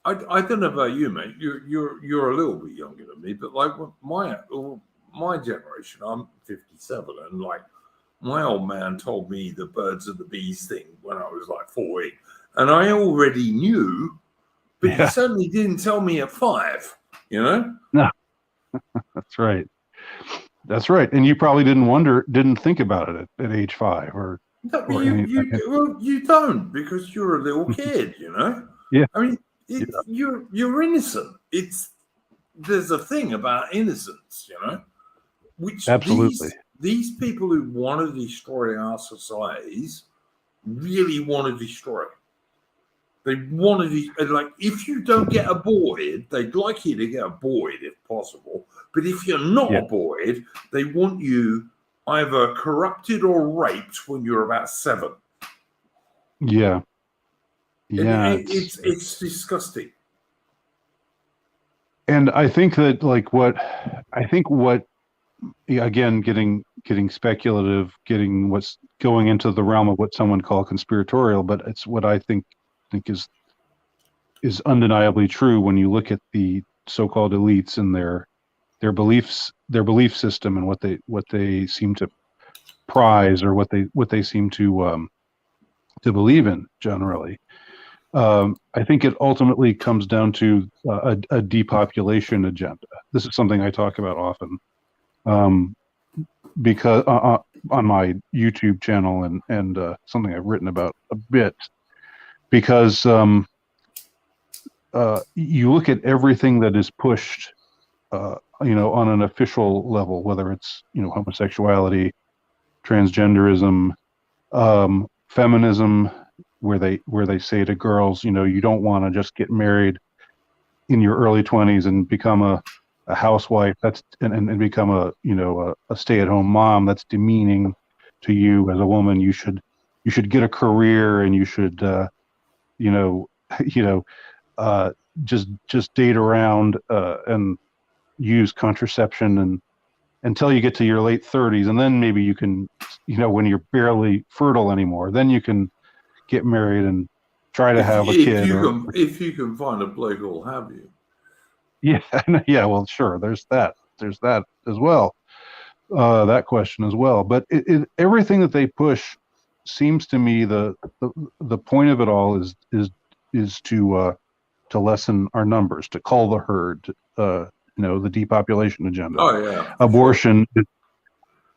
I don't know about you, mate. You're a little bit younger than me, but like my generation, I'm 57, and like my old man told me the birds and the bees thing when I was like 14, and I already knew, but he certainly didn't tell me at 5. No, that's right. That's right, and you probably didn't think about it at age 5 or. No, you don't, because you're a little kid. Yeah. I mean, you're innocent. There's a thing about innocence, which absolutely these people who want to destroy our societies really want to destroy. They want to like, if you don't get aborted, they'd like you to get aborted if possible. But if you're not aborted, they want you either corrupted or raped when you're about 7. Yeah. It's disgusting. And I think that what again, getting speculative, getting what's going into the realm of what someone call conspiratorial, but it's what I think is undeniably true when you look at the so-called elites and their belief system and what they seem to prize, or what they seem to believe in generally. I think it ultimately comes down to a depopulation agenda. This is something I talk about often, because on my YouTube channel and something I've written about a bit, because you look at everything that is pushed, on an official level, whether it's homosexuality, transgenderism, feminism, where they say to girls, you don't want to just get married in your early 20s and become a housewife. And become a stay-at-home mom. That's demeaning to you as a woman. You should get a career, and you should just date around and use contraception and until you get to your late 30s, and then maybe you can, when you're barely fertile anymore, then you can get married and try to have a kid. If you can find a bloke who'll have you. Yeah. Well, sure. There's that as well. That question as well. But everything that they push seems to me the point of it all is to lessen our numbers, to cull the herd. The depopulation agenda. Oh yeah. Abortion. Sure.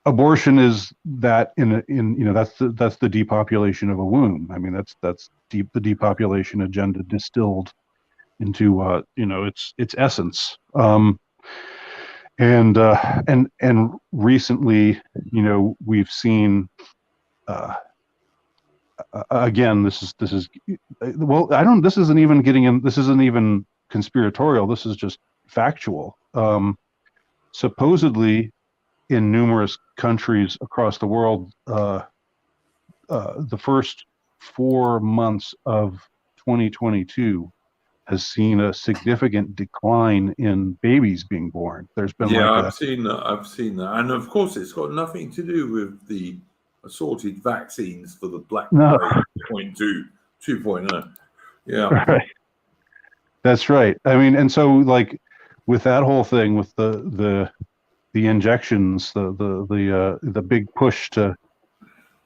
Abortion is that that's the depopulation of a womb. I mean, that's the depopulation agenda distilled into its essence. And recently, we've seen again. This is well. This isn't even getting in. This isn't even conspiratorial. This is just factual. Supposedly, in numerous countries across the world, the first 4 months of 2022 has seen a significant decline in babies being born. There's been I've seen that, and of course, it's got nothing to do with the assorted vaccines for the Black Plague 2.0. Yeah, right. That's right. I mean, and so with that whole thing, with the injections, the big push to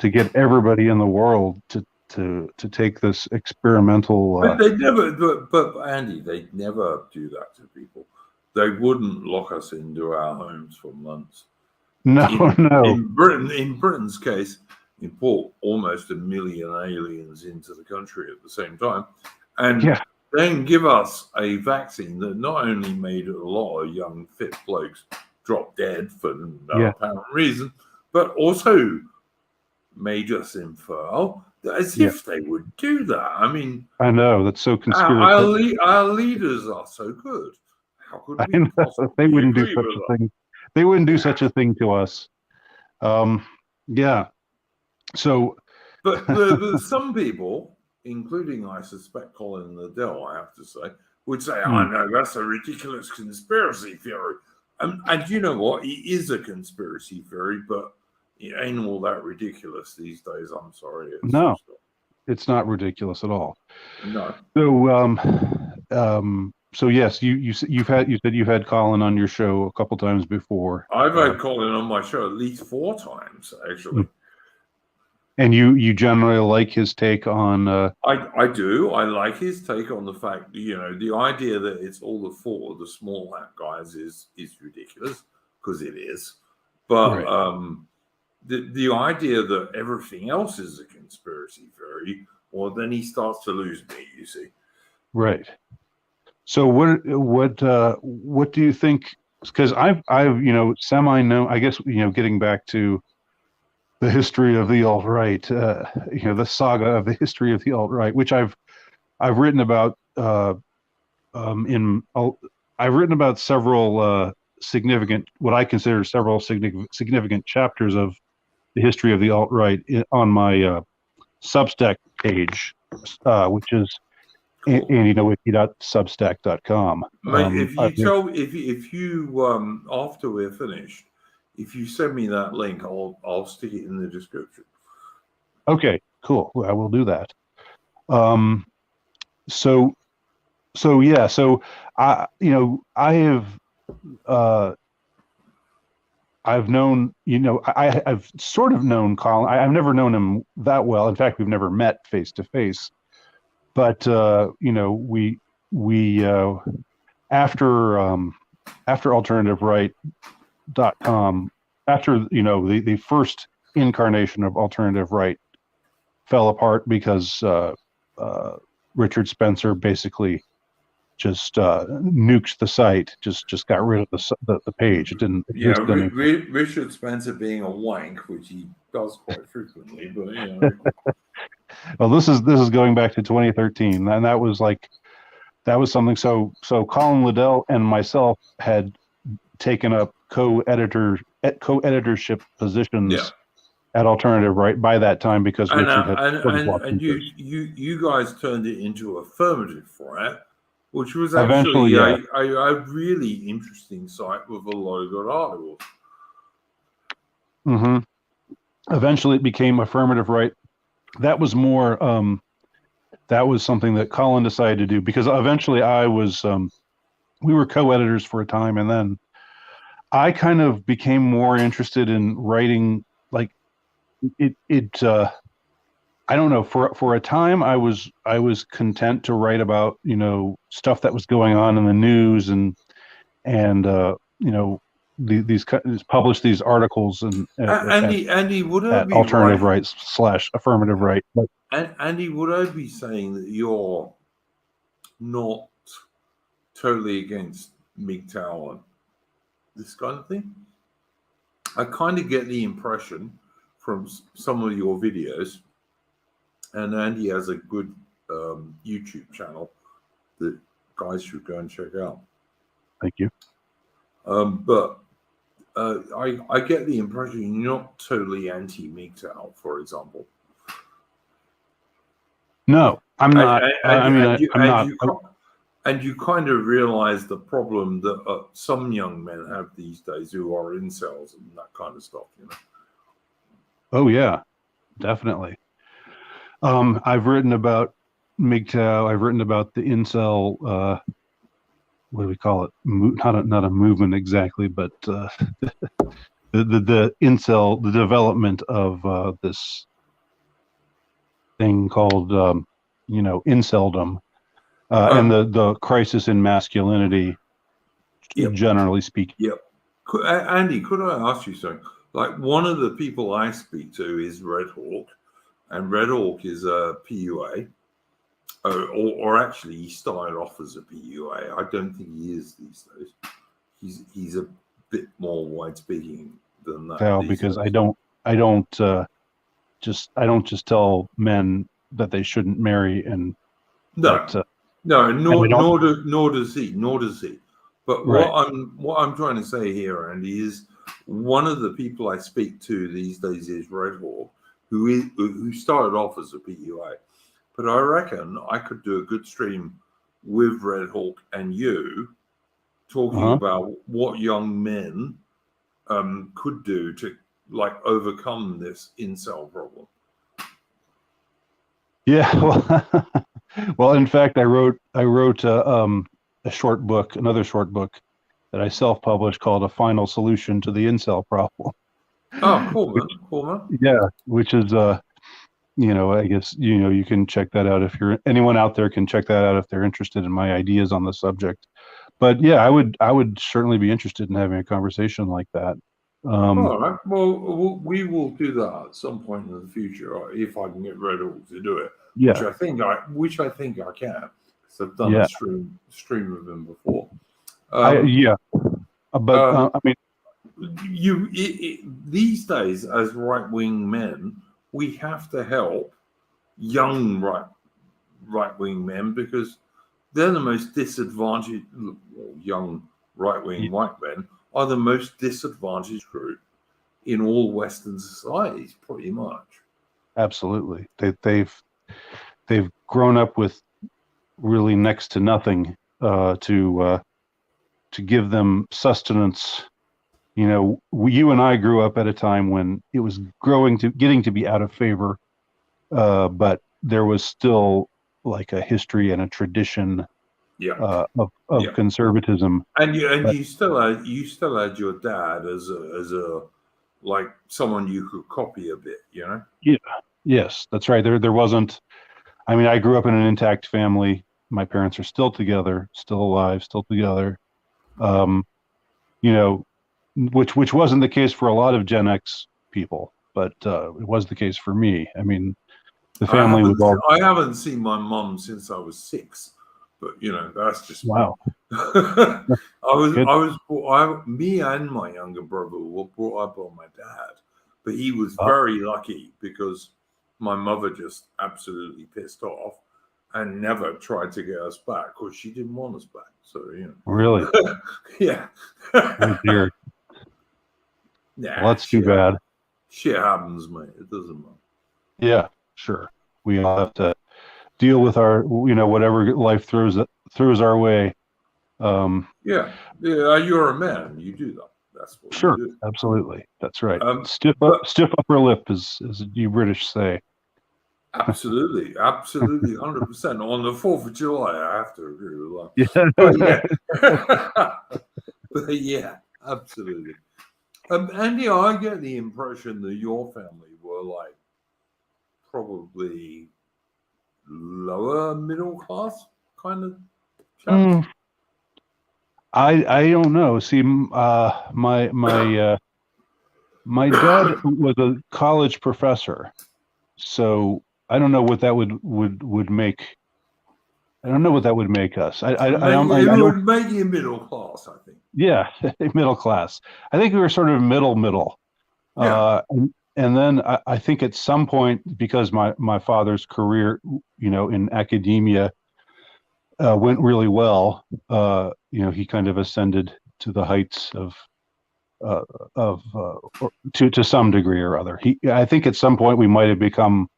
get everybody in the world to take this experimental. But they never. But Andy, they'd never do that to people. They wouldn't lock us into our homes for months. No, In Britain's case, import almost 1 million aliens into the country at the same time, and then give us a vaccine that not only made a lot of young fit blokes drop dead for no apparent reason, but also made us infertile. As if they would do that. I mean, I know that's so conspiracy. Our leaders are so good. How could we possibly they wouldn't do agree such with a thing. They wouldn't do such a thing to us. So, but some people, including I suspect Colin Liddell, I have to say, would say, "Oh no, that's a ridiculous conspiracy theory." And you know what? It is a conspiracy theory, but it ain't all that ridiculous these days. I'm sorry. It's not ridiculous at all. No. So yes, you said you've had Colin on your show a couple times before. I've had Colin on my show at least 4 times, actually. And you generally like his take on. I do. I like his take on the fact, the idea that it's all the fault of the small hat guys is ridiculous, because it is. But the idea that everything else is a conspiracy theory, well, then he starts to lose me, you see. Right. So what do you think? Because I've semi known, I guess, getting back to the history of the alt-right, the saga of the history of the alt-right, which I've written about I've written about several significant, what I consider several significant chapters of the history of the alt-right on my Substack page, which is andynowicki.substack.com. Mate, if you after we're finished, if you send me that link, I'll stick it in the description. Okay, cool. I will do that. So I've known, I've sort of known Colin. I've never known him that well. In fact, we've never met face to face. But we after alternativeright.com, after the first incarnation of alternative right fell apart because Richard Spencer basically just nuked the site, just got rid of the page. It didn't exist anymore. Richard Spencer being a wank, which he does quite frequently, but Well, this is going back to 2013, and that was something. So Colin Liddell and myself had taken up co-editorship positions at Alternative Right by that time, because Richard had and you guys turned it into Affirmative Right, which was actually a really interesting site with a lot of good articles. Mm-hmm. Eventually, it became Affirmative Right. That was more. That was something that Colin decided to do, because eventually I was. We were co-editors for a time, and then I kind of became more interested in writing. Like it. I don't know. For a time, I was content to write about stuff that was going on in the news and these publish these articles Andy, would I be alternative rights / affirmative right? But Andy, would I be saying that you're not totally against MGTOW and this kind of thing? I kind of get the impression from some of your videos, and Andy has a good YouTube channel that guys should go and check out. Thank you. But I get the impression you're not totally anti-MGTOW, for example. No, I'm not. I'm not. And you kind of realize the problem that some young men have these days who are incels and that kind of stuff, Oh yeah, definitely. I've written about MGTOW. I've written about the incel what do we call it? Not a movement exactly, but the incel, the development of this thing called inceldom, and the crisis in masculinity, Yep. generally speaking. Yep. Andy, could I ask you something? Like, one of the people I speak to is Red Hawk, and Red Hawk is a PUA, or actually he started off as a PUA. I don't think he is these days. He's a bit more wide speaking than that. Well, because days. I don't just tell men that they shouldn't marry, and nor does he. But right. what I'm trying to say here, Andy, is one of the people I speak to these days is Red Hawk, who started off as a PUA. But I reckon I could do a good stream with Red Hawk and you talking about what young men could do to like overcome this incel problem. Yeah, well, in fact, I wrote a short book, another short book that I self-published called "A Final Solution to the Incel Problem." Oh, cool, man. Cool, man. Yeah, which is I guess you can check that out if anyone out there can check that out if they're interested in my ideas on the subject. But yeah, I would certainly be interested in having a conversation like that. All right. Well, we will do that at some point in the future if I can get Red Hawk to do it. Yeah. Which I think I can, because I've done a stream with him before. But I mean, these days as right-wing men, we have to help young right-wing men because they're the most disadvantaged. Young right-wing white men are the most disadvantaged group in all Western societies, pretty much. Absolutely, they've grown up with really next to nothing to give them sustenance. You and I grew up at a time when it was getting to be out of favor, but there was still like a history and a tradition of conservatism. And you still had your dad as a like someone you could copy a bit, Yeah. Yes, that's right. There wasn't. I mean, I grew up in an intact family. My parents are still together, still alive, still together. Which wasn't the case for a lot of Gen X people, but it was the case for me. I mean, the family was all. I haven't seen my mum since I was 6, but that's just wow. Me and my younger brother were brought up on my dad, but he was very lucky because my mother just absolutely pissed off and never tried to get us back because she didn't want us back. So Really, yeah. Oh dear. Well, that's too bad. Shit happens, mate. It doesn't matter. Yeah, sure. We all have to deal with our, whatever life throws our way. Yeah, you're a man. You do that. That's what sure, you do. Absolutely. That's right. Stiff upper lip, as you British say. Absolutely, 100%. On the 4th of July, I have to agree with that. But yeah, absolutely. Andy, I get the impression that your family were like probably lower middle class kind of chaps. I don't know. See, my dad was a college professor, so I don't know what that would make. I don't know what that would make us. It would make you middle class, I think. Yeah, middle class. I think we were sort of middle. Yeah. And then I think at some point, because my father's career, in academia, went really well. He kind of ascended to the heights to some degree or other. I think at some point we might have become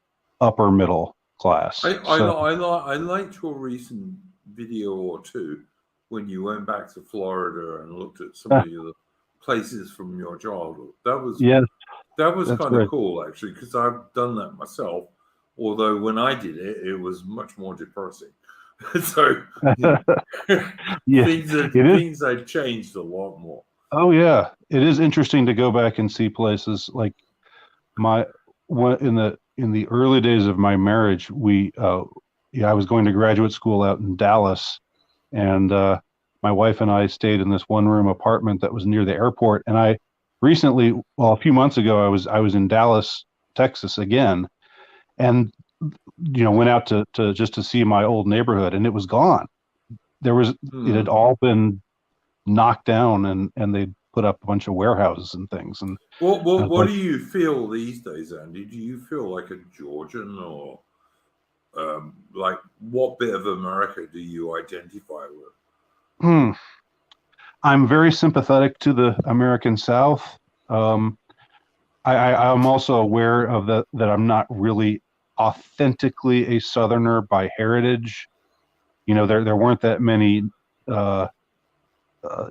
upper middle class. I liked your recent video or two when you went back to Florida and looked at some of the places from your childhood. That was kind of cool, actually, because I've done that myself. Although when I did it, it was much more depressing. So Yeah, it is. things have changed a lot more. Oh yeah, it is interesting to go back and see places like my in the early days of my marriage. I was going to graduate school out in Dallas, and my wife and I stayed in this one room apartment that was near the airport. And I recently, well, a few months ago, I was in Dallas, Texas again, and went out to just to see my old neighborhood, and it was gone. It had all been knocked down, and they put up a bunch of warehouses and things. And I was What like, do you feel these days, Andy? Do you feel like a Georgian, or like what bit of America do you identify with? hmm, I'm very sympathetic to the American South. Um, I'm also aware of that I'm not really authentically a Southerner by heritage. There weren't that many, uh,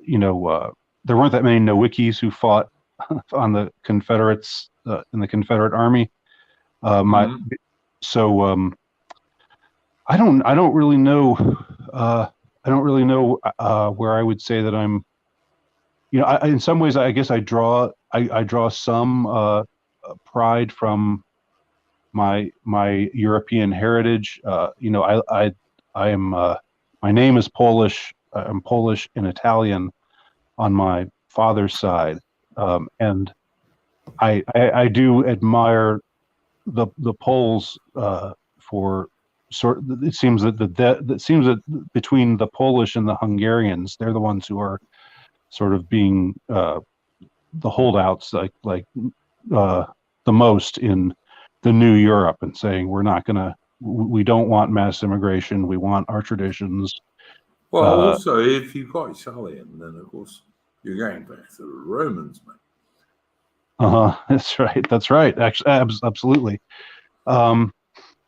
you know, there weren't that many Nowickis who fought on the Confederates in the Confederate Army. My Mm-hmm. so I don't really know. I don't really know where I would say that I'm. In some ways, I guess I draw some pride from my European heritage. I am my name is Polish. I'm Polish and Italian on my father's side, and I do admire the Poles for sort. It seems that between the Polish and the Hungarians, they're the ones who are sort of being the holdouts, uh, the most in the new Europe, and saying we don't want mass immigration. We want our traditions. Well, Uh, also, if you've got Italian, then of course you're going back to the Romans, man. that's right. That's right. Actually, absolutely. Um,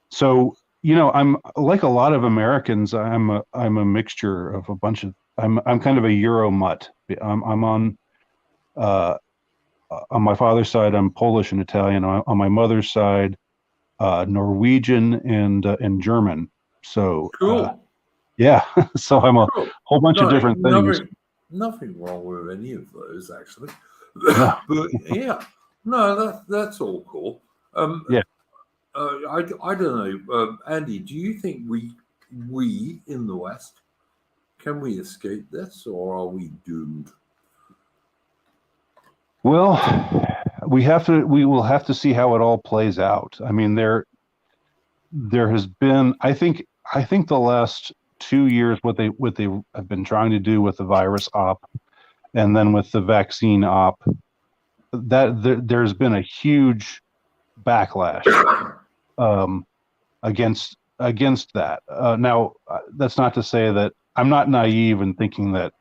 so I'm like a lot of Americans. I'm a mixture of a bunch of. I'm kind of a Euro mutt. I'm uh, on my father's side. I'm Polish and Italian. On my mother's side, Norwegian and German. So Cool, yeah, so I'm a cool. whole bunch of No, different things. nothing wrong with any of those actually. No, But yeah, no, that's all cool. Um, yeah. I don't know, Andy. Do you think we in the West can we escape this, or are we doomed? Well, we will have to see how it all plays out. I mean, there has been, I think the last 2 years, what they have been trying to do with the virus op and then with the vaccine op, there's been a huge backlash um, against that. Now, that's not to say that I'm not naive in thinking that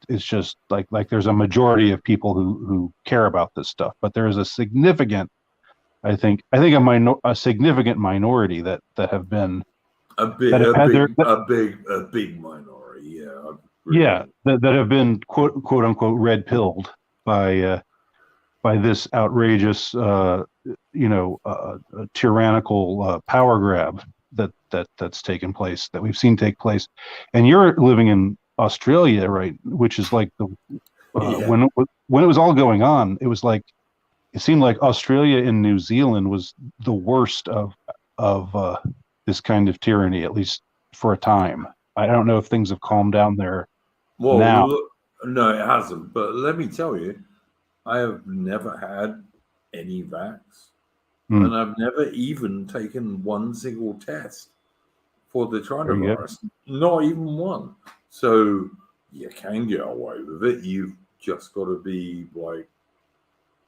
it's just like there's a majority of people who care about this stuff, but there is a significant, a significant minority that have been that have had their that, a big minority. Yeah, I yeah, agree. that have been quote unquote red pilled by this outrageous tyrannical power grab that's taken place, that we've seen take place. And you're living in Australia, right? Which is like the Yeah. when it was all going on, it seemed like Australia and New Zealand was the worst of this kind of tyranny, at least for a time. I don't know if things have calmed down there Well, now. no, it hasn't. But let me tell you, I have never had any vax, Hmm, and I've never even taken one single test for the China there you go. virus. Not even one. So you can get away with it. You've just got to be like,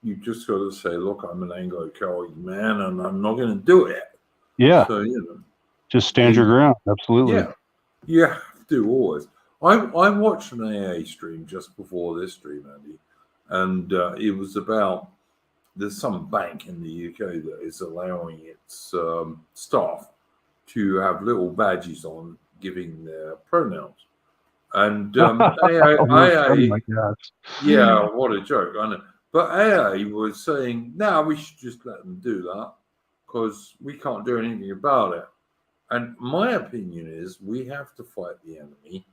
you just got to say, look, I'm an Anglo-Catholic man, and I'm not going to do it. Yeah, So just stand your you, ground. Absolutely. yeah, you have to always. I watched an AA stream just before this stream, Andy, and it was about there's some bank in the UK that is allowing its staff to have little badges on giving their pronouns. And Oh AA, my gosh. yeah, what a joke, I know. But AA was saying, no, we should just let them do that because we can't do anything about it. And my opinion is we have to fight the enemy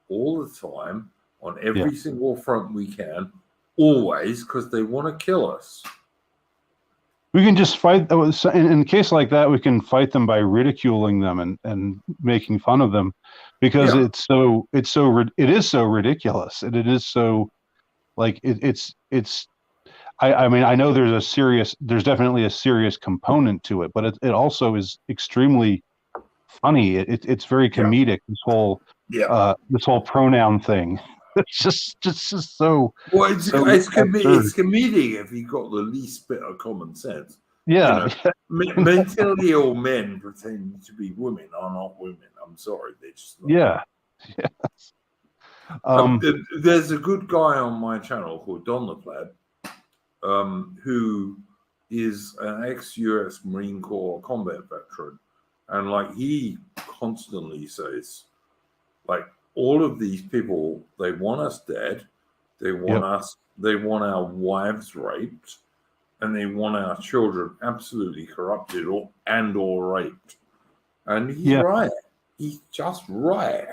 all the time on every single front we can, always, because they want to kill us. We can just fight in a case like that. We can fight them by ridiculing them and making fun of them, because it is so ridiculous, and it is so like it's. I mean, I know there's definitely a serious component to it, but it also is extremely funny. It's very comedic. This whole pronoun thing. It's just so. Well, it's comedic if you got the least bit of common sense. Yeah. Mentally ill men pretending to be women are not women. I'm sorry, they're just not. Yeah. Yes. There's a good guy on my channel called Don the Pleb, who is an ex-US Marine Corps combat veteran, and like he constantly says, like, all of these people, they want us dead, they want our wives raped, and they want our children absolutely corrupted or raped. And he's right. He's just right.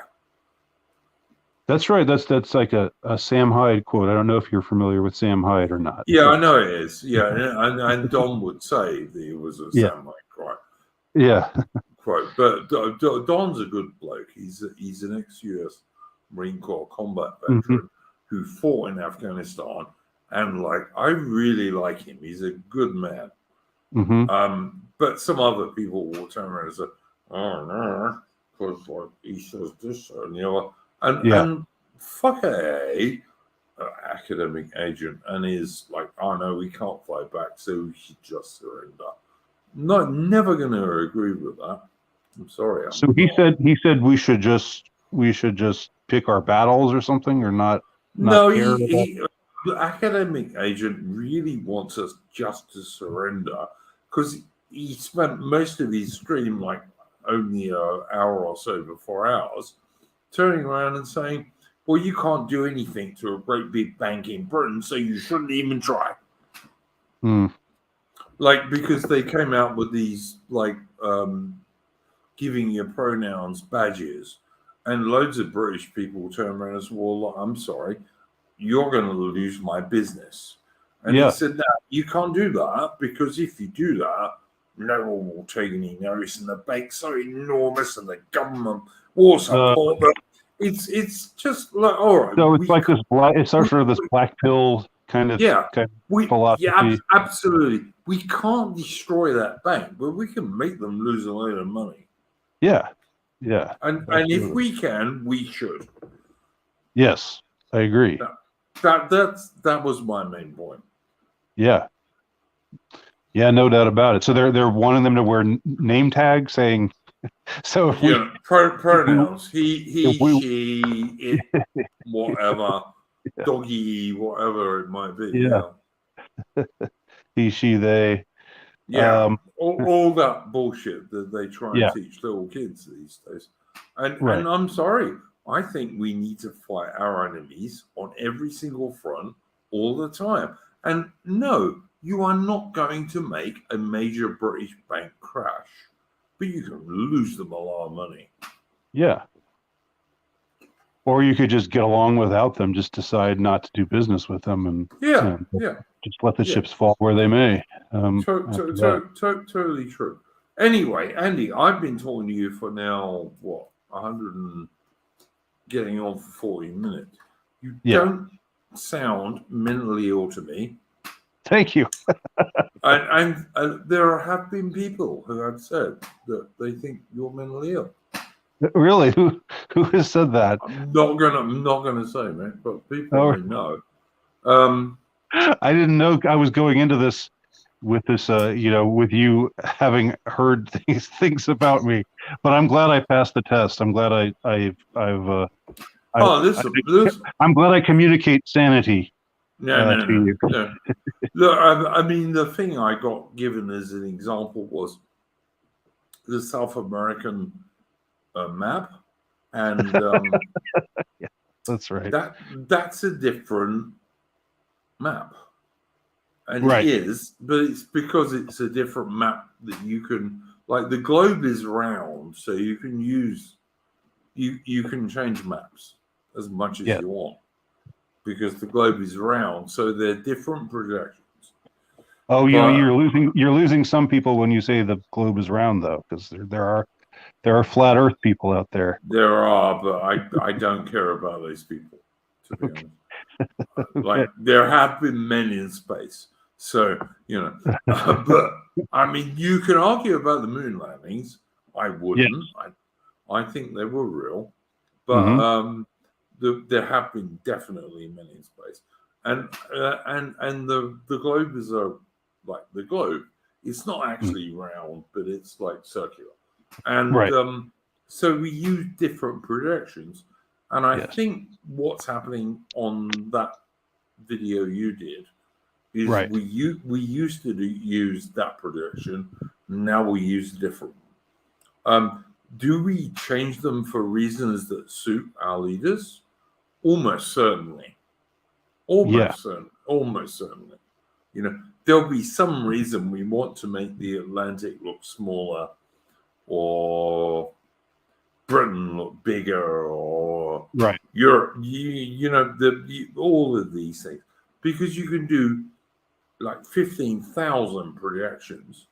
That's right. That's like a Sam Hyde quote. I don't know if you're familiar with Sam Hyde or not. Yeah, I know it is. Yeah, and Don would say that it was a Sam Hyde quote. Yeah. Quote. But Don's a good bloke. He's an ex-US Marine Corps combat veteran who fought in Afghanistan, and like I really like him. He's a good man. But some other people will turn around and say, "Oh no," because like he says this and the other. And fuck academic agent and is like, oh no, we can't fight back, so we should just surrender. Never going to agree with that. I'm sorry. So he said we should just pick our battles or something, or not. No, the academic agent really wants us just to surrender, because he spent most of his stream, like only an hour or so before ours, turning around and saying, well, you can't do anything to a great big bank in Britain, so you shouldn't even try. Like, because they came out with these, like, giving your pronouns badges, and loads of British people turn around and say, well, I'm sorry, you're going to lose my business. And he said, no, you can't do that, because if you do that, no one will take any notice, and the bank's so enormous, and the government will support them. It's just like, all right. So it's like it's sort of this black pill kind of philosophy. Yeah, absolutely. We can't destroy that bank, but we can make them lose a load of money. Yeah. And if we can, we should. Yes, I agree. That was my main point. Yeah, no doubt about it. So they're wanting them to wear name tags saying. So pronouns, he, she, it, whatever, doggy, whatever it might be. He, she, they. All that bullshit that they try and teach little kids these days. And I'm sorry, I think we need to fight our enemies on every single front all the time. And no, you are not going to make a major British bank crash, but you can lose them a lot of money. Yeah. Or you could just get along without them, just decide not to do business with them, and just let the chips fall where they may. Totally true. Anyway, Andy, I've been talking to you for now, 100 and getting on for 40 minutes. You don't sound mentally ill to me. Thank you. and there have been people who have said that they think you're mentally ill. Really? Who has said that? I'm not gonna say, man, but people I know. I didn't know I was going into this with this, with you having heard things about me, but I'm glad I passed the test. I'm glad I'm glad I communicate sanity. No. Look, I mean, the thing I got given as an example was the South American map, and that's right. That's a different map, and it is, but it's because it's a different map that you can like the globe is round, so you can use you can change maps as much as Yeah. you want because the globe is round. So they're different projections. Oh, But you're losing some people when you say the globe is round, though, because there are flat Earth people out there. there are, but I don't care about those people, to be honest. Like Okay. there have been men in space, so but I mean, you can argue about the moon landings. I Yes. wouldn't. I think they were real, but Hmm. there have been definitely men in space, and the globe is like the globe. It's not actually round, but it's like circular, and Right. so we use different projections. And I Yes. think what's happening on that video you did is Right. we used to use that projection. Now we use a different one. Do we change them for reasons that suit our leaders? Almost certainly. Yeah. Almost certainly. There'll be some reason we want to make the Atlantic look smaller or Britain look bigger or Right. Europe, all of these things. Because you can do like 15,000 projections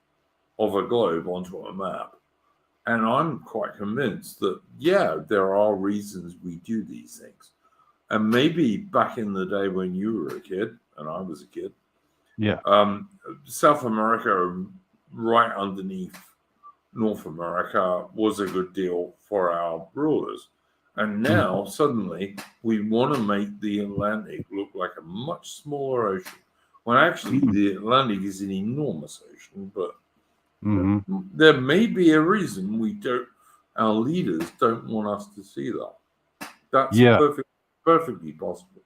of a globe onto a map. And I'm quite convinced that, yeah, there are reasons we do these things. And maybe back in the day when you were a kid and I was a kid, Yeah. South America, right underneath North America, was a good deal for our rulers. And now, suddenly, we want to make the Atlantic look like a much smaller ocean. When actually, the Atlantic is an enormous ocean, but Hmm. there may be a reason our leaders don't want us to see that. That's Yeah. perfectly possible.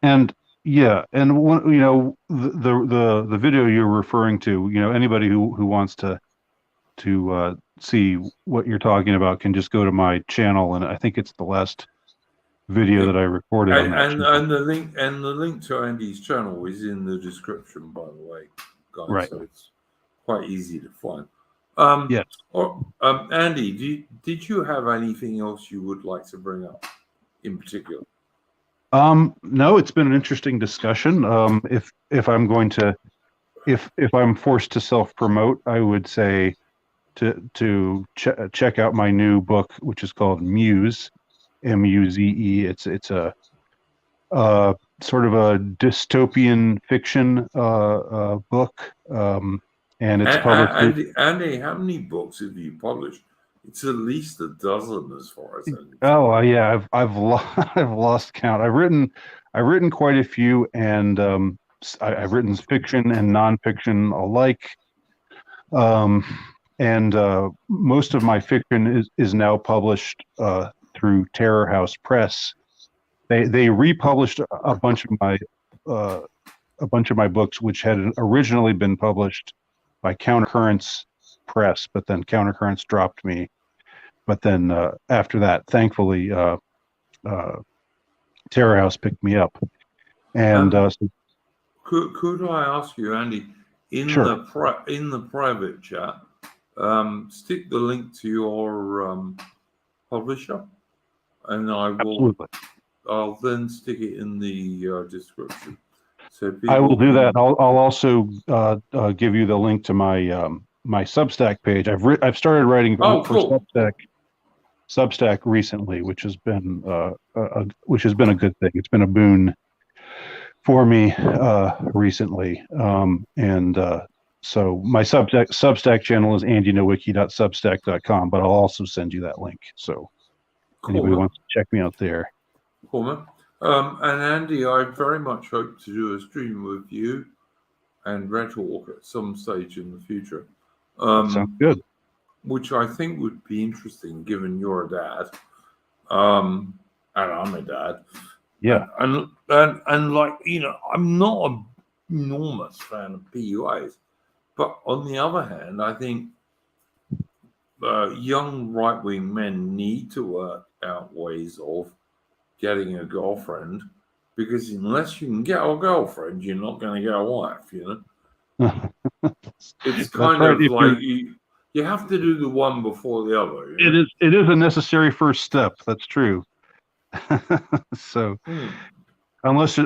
And yeah, and the video you're referring to, anybody who wants to see what you're talking about can just go to my channel, and I think it's the last video that I recorded on that channel. And the link to Andy's channel is in the description, by the way, guys. Right. So it's quite easy to find. Yes. Andy, did you have anything else you would like to bring up in particular? No, it's been an interesting discussion. If I'm going to, if I'm forced to self-promote, I would say to check out my new book, which is called Muse, Muze. It's a sort of a dystopian fiction book, and it's published. Andy, how many books have you published? It's at least a dozen, as far as I know. Oh, yeah, I've I've lost count. I've written quite a few, and I've written fiction and nonfiction alike. And most of my fiction is now published through Terror House Press. They republished a bunch of my books, which had originally been published by Countercurrents Press, but then Countercurrents dropped me. But then after that, thankfully, Terror House picked me up. And could I ask you, Andy, in sure. the private chat, stick the link to your publisher, and Absolutely. I'll then stick it in the description. So I will do that. I'll also give you the link to my my Substack page. I've started writing for cool. Substack recently, which has been a good thing. It's been a boon for me recently, and so my Substack channel is andynowicki.substack.com, but I'll also send you that link. So anybody wants to check me out there. Cool, man. And Andy, I very much hope to do a stream with you and Red Hawk at some stage in the future. Sounds good. Which I think would be interesting, given you're a dad, and I'm a dad. Yeah. And like, I'm not an enormous fan of PUAs, but on the other hand, I think young right-wing men need to work out ways of getting a girlfriend, because unless you can get a girlfriend, you're not going to get a wife. It's kind of like You have to do the one before the other. You know? It is a necessary first step. That's true. So unless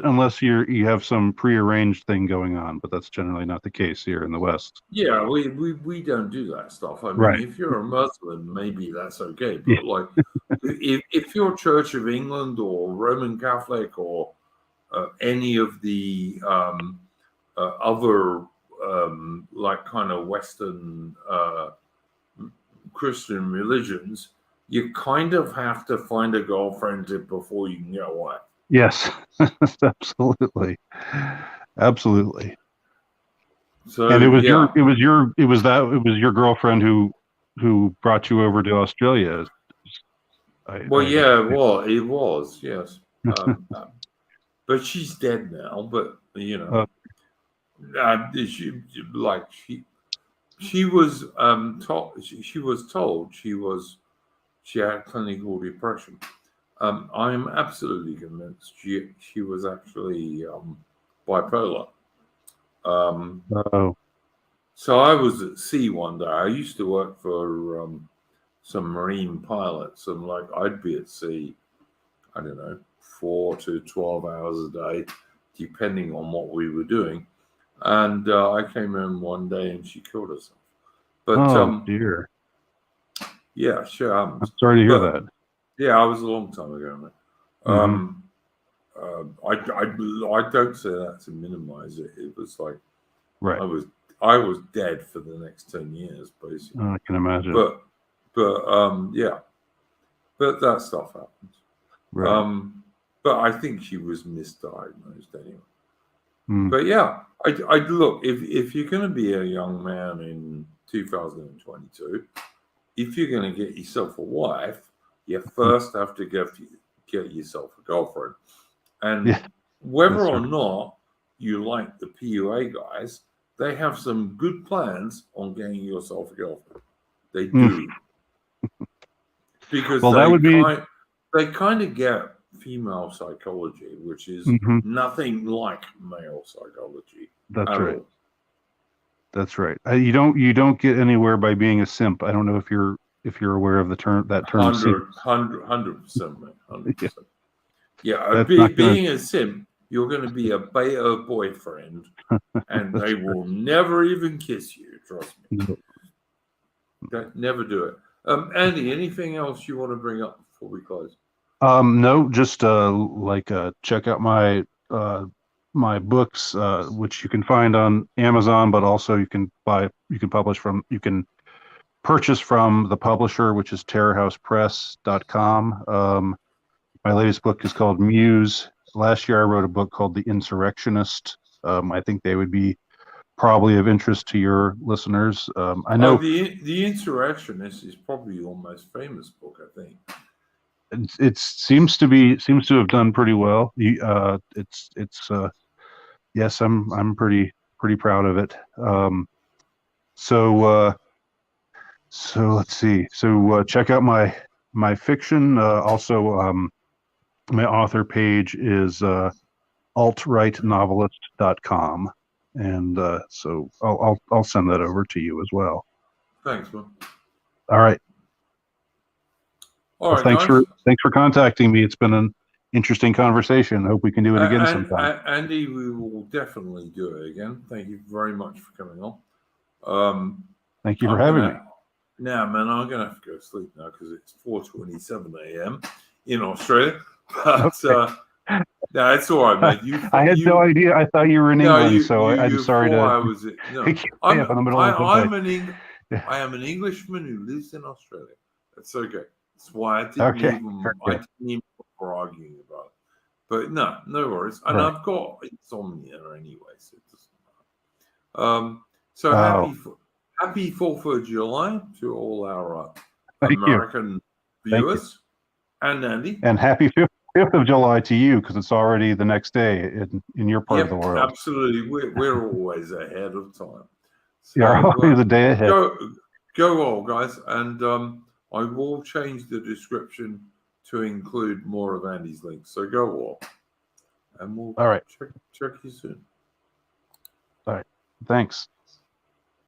you have some prearranged thing going on, but that's generally not the case here in the West. Yeah, we don't do that stuff. I mean, Right. if you're a Muslim, maybe that's okay. Yeah. But like, if you're Church of England or Roman Catholic or any of the other like kind of Western Christian religions, you kind of have to find a girlfriend before you can get away. Yes. Absolutely. Absolutely. So And it was yeah, your girlfriend who brought you over to Australia. well, I yeah, well, it was, yes, but she's dead now. But you know, uh, she was told she had clinical depression. I'm absolutely convinced she was actually bipolar. oh, So I was at sea one day. I used to work for some marine pilots, and like I'd be at sea, I don't know, 4 to 12 hours a day, depending on what we were doing. And I came in one day and she killed herself. But oh dear. yeah, sure I'm happens. sorry to hear But that. yeah, I was a long time ago, man. Hmm. I don't say that to minimize it. It was like Right. I was dead for the next 10 years, basically. I can imagine. But yeah, but that stuff happens. Right. But I think she was misdiagnosed anyway. Mm. But yeah, I look, if you're going to be a young man in 2022, if you're going to get yourself a wife, you first have to get yourself a girlfriend. And Yeah, whether that's or right. not you like the PUA guys, they have some good plans on getting yourself a girlfriend. They do. Because Well, that would be. they kind of get female psychology, which is Mhm. nothing like male psychology That's at right. all. That's right. You don't get anywhere by being a simp. I don't know if you're aware of that term simp. 100%, man, Yeah, 100%. Yeah, that's not gonna. being a simp, you're going to be a beta boyfriend, and they will never even kiss you. Trust me. Never do it. Andy, anything else you want to bring up before we close? No, just check out my books, which you can find on Amazon, but also you can purchase from the publisher, which is terrorhousepress.com. My latest book is called Muse. Last year I wrote a book called The Insurrectionist. I think they would be probably of interest to your listeners. I Oh, know the Insurrectionist is probably your most famous book, I think. it seems to have done pretty well. Yes, I'm pretty proud of it. So so let's see. So check out my fiction. Also, my author page is altrightnovelist.com, and so I'll send that over to you as well. Thanks, man. All right. All Well, right, guys. thanks for contacting me. It's been an interesting conversation. I hope we can do it again sometime. Andy, we will definitely do it again. Thank you very much for coming on. Thank you for I'm having me. Now, man, I'm gonna have to go to sleep now because it's 4:27 a.m. in Australia. But Okay. no, it's all right, man. I had no idea. I thought you were in England, so I'm You sorry thought to I was. No, pick you up in the middle of the day. I am an Englishman who lives in Australia. That's okay. That's why I didn't Okay. even bother arguing about it. But no worries. And Right. I've got insomnia anyway, so it doesn't matter. So Oh, happy 4th of July to all our thank you. American Thank you. viewers. And Andy. And happy 5th of July to you, because it's already the next day in your part of the world. Absolutely. We're always ahead of time. So, You're always a day ahead. Go all, guys. And I will change the description to include more of Andy's links. So go all. And we'll All right. check you soon. All right. Thanks.